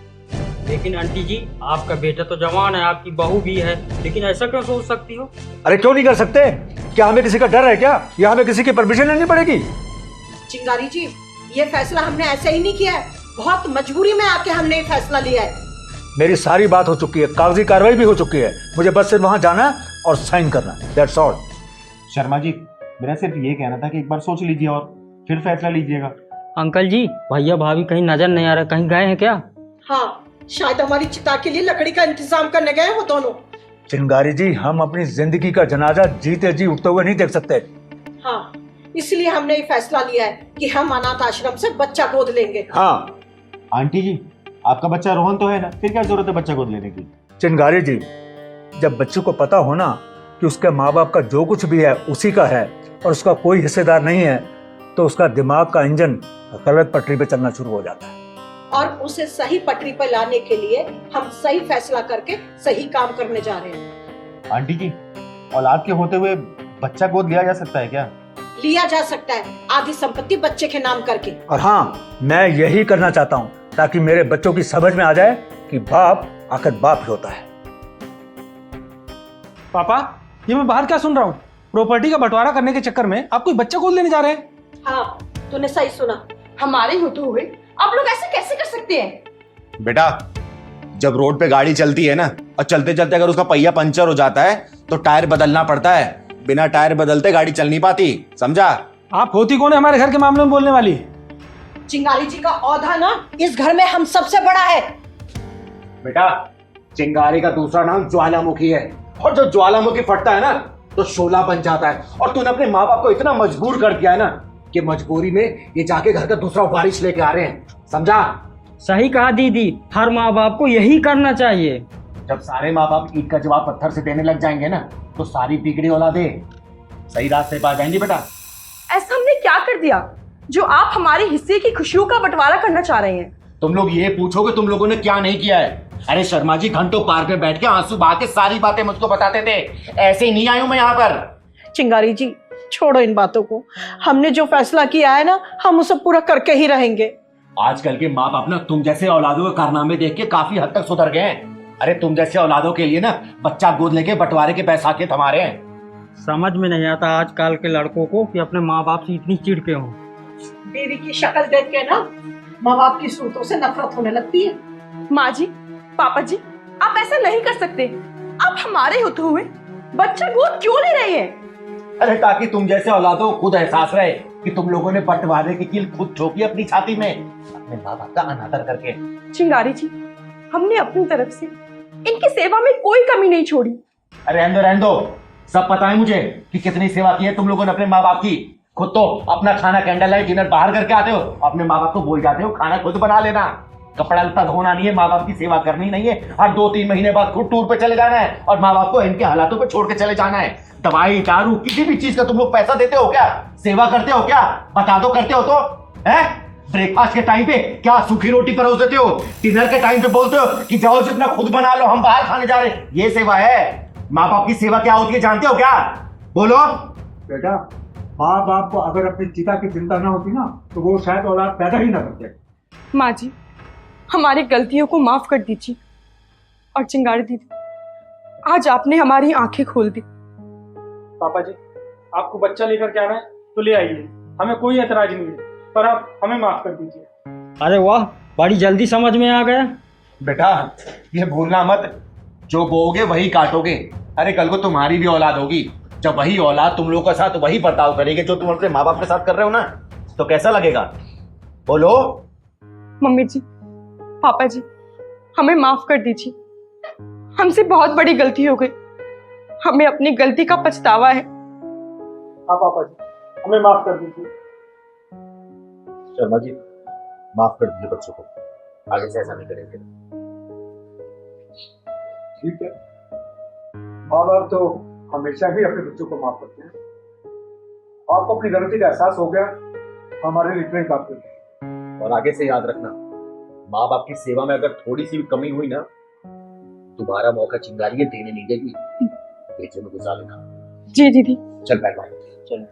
लेकिन आंटी जी, आपका बेटा तो जवान है, आपकी बहू भी है, लेकिन ऐसा क्यों सोच सकती हो? अरे क्यों नहीं कर सकते? क्या हमें किसी का डर है क्या, या हमें किसी की परमिशन लेनी पड़ेगी? चिंगारी जी, ये फैसला हमने ऐसे ही नहीं किया है, बहुत मजबूरी में आके हमने ये फैसला लिया है। मेरी सारी बात हो चुकी है, कागजी कार्रवाई भी हो चुकी है, मुझे बस सिर्फ वहां जाना है और साइन करना है, दैट्स ऑल। शर्मा जी, मेरा सिर्फ ये कहना था कि एक बार सोच लीजिए और फिर फैसला लीजिएगा। अंकल जी, भैया भाभी कहीं नजर नहीं आ रहा, कहीं गए हैं क्या? हाँ, शायद हमारी चिता के लिए लकड़ी का इंतजाम करने गए हो दोनों। चिंगारी जी, हम अपनी जिंदगी का जनाजा जीते जी उठते हुए नहीं देख सकते। हाँ, इसलिए हमने ये फैसला लिया है कि हम अनाथ आश्रम से बच्चा गोद लेंगे। हाँ आंटी जी, आपका बच्चा रोहन तो है ना, फिर क्या जरूरत है बच्चा गोद लेने की? चिंगारी जी, जब बच्चे को पता हो ना कि उसके माँ बाप का जो कुछ भी है उसी का है और उसका कोई हिस्सेदार नहीं है, तो उसका दिमाग का इंजन गलत पटरी पे चलना शुरू हो जाता है। और उसे सही पटरी पर लाने के लिए हम सही फैसला करके सही काम करने जा रहे हैं। आंटी जी, औलाद के होते हुए बच्चा गोद लिया जा सकता है क्या? लिया जा सकता है, आधी संपत्ति बच्चे के नाम करके। और हाँ, मैं यही करना चाहता हूँ ताकि मेरे बच्चों की समझ में आ जाए कि बाप आखिर बाप ही होता है। पापा, ये मैं बाहर क्या सुन रहा हूँ? प्रॉपर्टी का बंटवारा करने के चक्कर में आप कोई बच्चा गोद लेने जा रहे हैं? हाँ, तूने सही सुना। हमारे होते हुए आप लोग ऐसे कैसे कर सकते हैं? बेटा, जब रोड पे गाड़ी चलती है ना और चलते चलते अगर उसका पहिया पंचर हो जाता है तो टायर बदलना पड़ता है। बिना टायर बदलते गाड़ी चल नहीं पाती, समझा? आप होती कौन है हमारे घर के मामले में बोलने वाली? चिंगारी जी का औधा ना इस घर में हम सबसे बड़ा है। बेटा, चिंगारी का दूसरा नाम ज्वालामुखी है, और जब ज्वालामुखी फटता है ना तो शोला बन जाता है। और तूने अपने माँ बाप को इतना मजबूर कर दिया है ना कि मजबूरी में ये जाके घर का दूसरा बारिश लेके आ रहे हैं, समझा? सही कहा दीदी, हर माँ बाप को यही करना चाहिए। जब सारे माँ बाप ईद का जवाब पत्थर से देने लग जाएंगे ना तो सारी बिगड़ी औलादे सही रास्ते पर आ जाएंगी। बेटा, ऐसा हमने क्या कर दिया जो आप हमारे हिस्से की खुशियों का बंटवारा करना चाह रहे हैं? तुम लोग ये पूछोगे तुम लोगों ने क्या नहीं किया है? अरे शर्मा जी घंटों पार्क में बैठ के आंसू बहा के सारी बातें मुझको बताते थे, ऐसे ही नहीं आई हूं मैं यहाँ पर। चिंगारी जी, छोड़ो इन बातों को। हमने जो फैसला किया है ना, हम उसे पूरा करके ही रहेंगे। आजकल के माँ बाप ना तुम जैसे औलादों के कारनामे देख के काफी हद तक सुधर गए हैं। अरे तुम जैसे औलादों के लिए ना बच्चा गोद लेके बंटवारे के पैसा के थमा रहे हैं। समझ में नहीं आता आजकल के लड़कों को कि अपने माँ बाप से इतनी चिढ़ के हों। बीवी की शक्ल देख के ना माँ बाप की सूरतों से नफरत होने लगती है। माँ जी, पापा जी, आप ऐसा नहीं कर सकते। आप हमारे होते हुए बच्चा गोद क्यों ले रहे हैं? अरे ताकि तुम जैसे औलादों को खुद एहसास रहे कि तुम लोगों ने बंटवारे की कील खुद ठोकी अपनी छाती में, अपने माँ बाप का अनादर करके। चिंगारी जी, हमने अपनी तरफ से इनकी सेवा में कोई कमी नहीं छोड़ी। अरे रहने दो, सब पता है मुझे कि कितनी सेवा की है तुम लोगों ने अपने माँ बाप की। खुद तो अपना खाना कैंडल लाइट डिनर बाहर करके आते हो, अपने माँ बाप को बोल जाते हो खाना खुद बना लेना, कपड़ा लत्ता धोना नहीं है, माँ बाप की सेवा करनी नहीं है, हर 2-3 महीने बाद खुद टूर पे चले जाना है और माँ बाप को इनके हालातों पे छोड़ के चले जाना है। दवाई दारू किसी भी चीज का तुम लोग पैसा देते हो क्या? सेवा करते हो क्या? बता दो, करते हो तो है? ब्रेकफास्ट के टाइम पे क्या सूखी रोटी परोस देते हो? डिनर के टाइम पे बोलते हो कि जाओ जितना खुद बना लो, हम बाहर खाने जा रहे हैं। ये सेवा है? माँ बाप की सेवा क्या होती है जानते हो क्या? बोलो। बेटा, माँ बाप को अगर अपनी चिता की चिंता ना होती ना तो वो शायद औलाद पैदा ही ना करते। माँ जी, हमारी गलतियों को माफ कर दीजिए। और चिंगारी दीदी, आज आपने हमारी आंखें खोल दी। पापा जी, आपको बच्चा लेकर के आना है तो ले आइए, हमें कोई एतराज नहीं है, पर आप हमें माफ कर दीजिए। अरे वाह, बड़ी जल्दी समझ में आ गया। बेटा, ये भूलना मत, जो बोओगे वही काटोगे। अरे कल को तुम्हारी भी औलाद होगी, जब वही औलाद तुम लोगों के साथ वही बर्ताव करेगी जो तुम अपने माँ बाप के साथ कर रहे हो ना, तो कैसा लगेगा? बोलो। मम्मी जी, पापा जी, हमें माफ कर दीजिए। हमसे बहुत बड़ी गलती हो गई, हमें अपनी गलती का पछतावा है। हाँ पापा जी, हमें माफ कर दीजिए। शर्मा जी, माफ कर दीजिए बच्चों को, आगे से ऐसा नहीं करेंगे। ठीक है, माँ बाप तो हमेशा ही अपने बच्चों को माफ करते हैं। आपको अपनी गलती का एहसास हो गया, हमारे लिए इतना ही काफी है। और आगे से याद रखना, माँ बाप की सेवा में अगर थोड़ी सी भी कमी हुई ना, दोबारा मौका चिंगारी देने नहीं देगी, बेचे में गुजार लेना। जी दीदी। चल बैठ। चलो।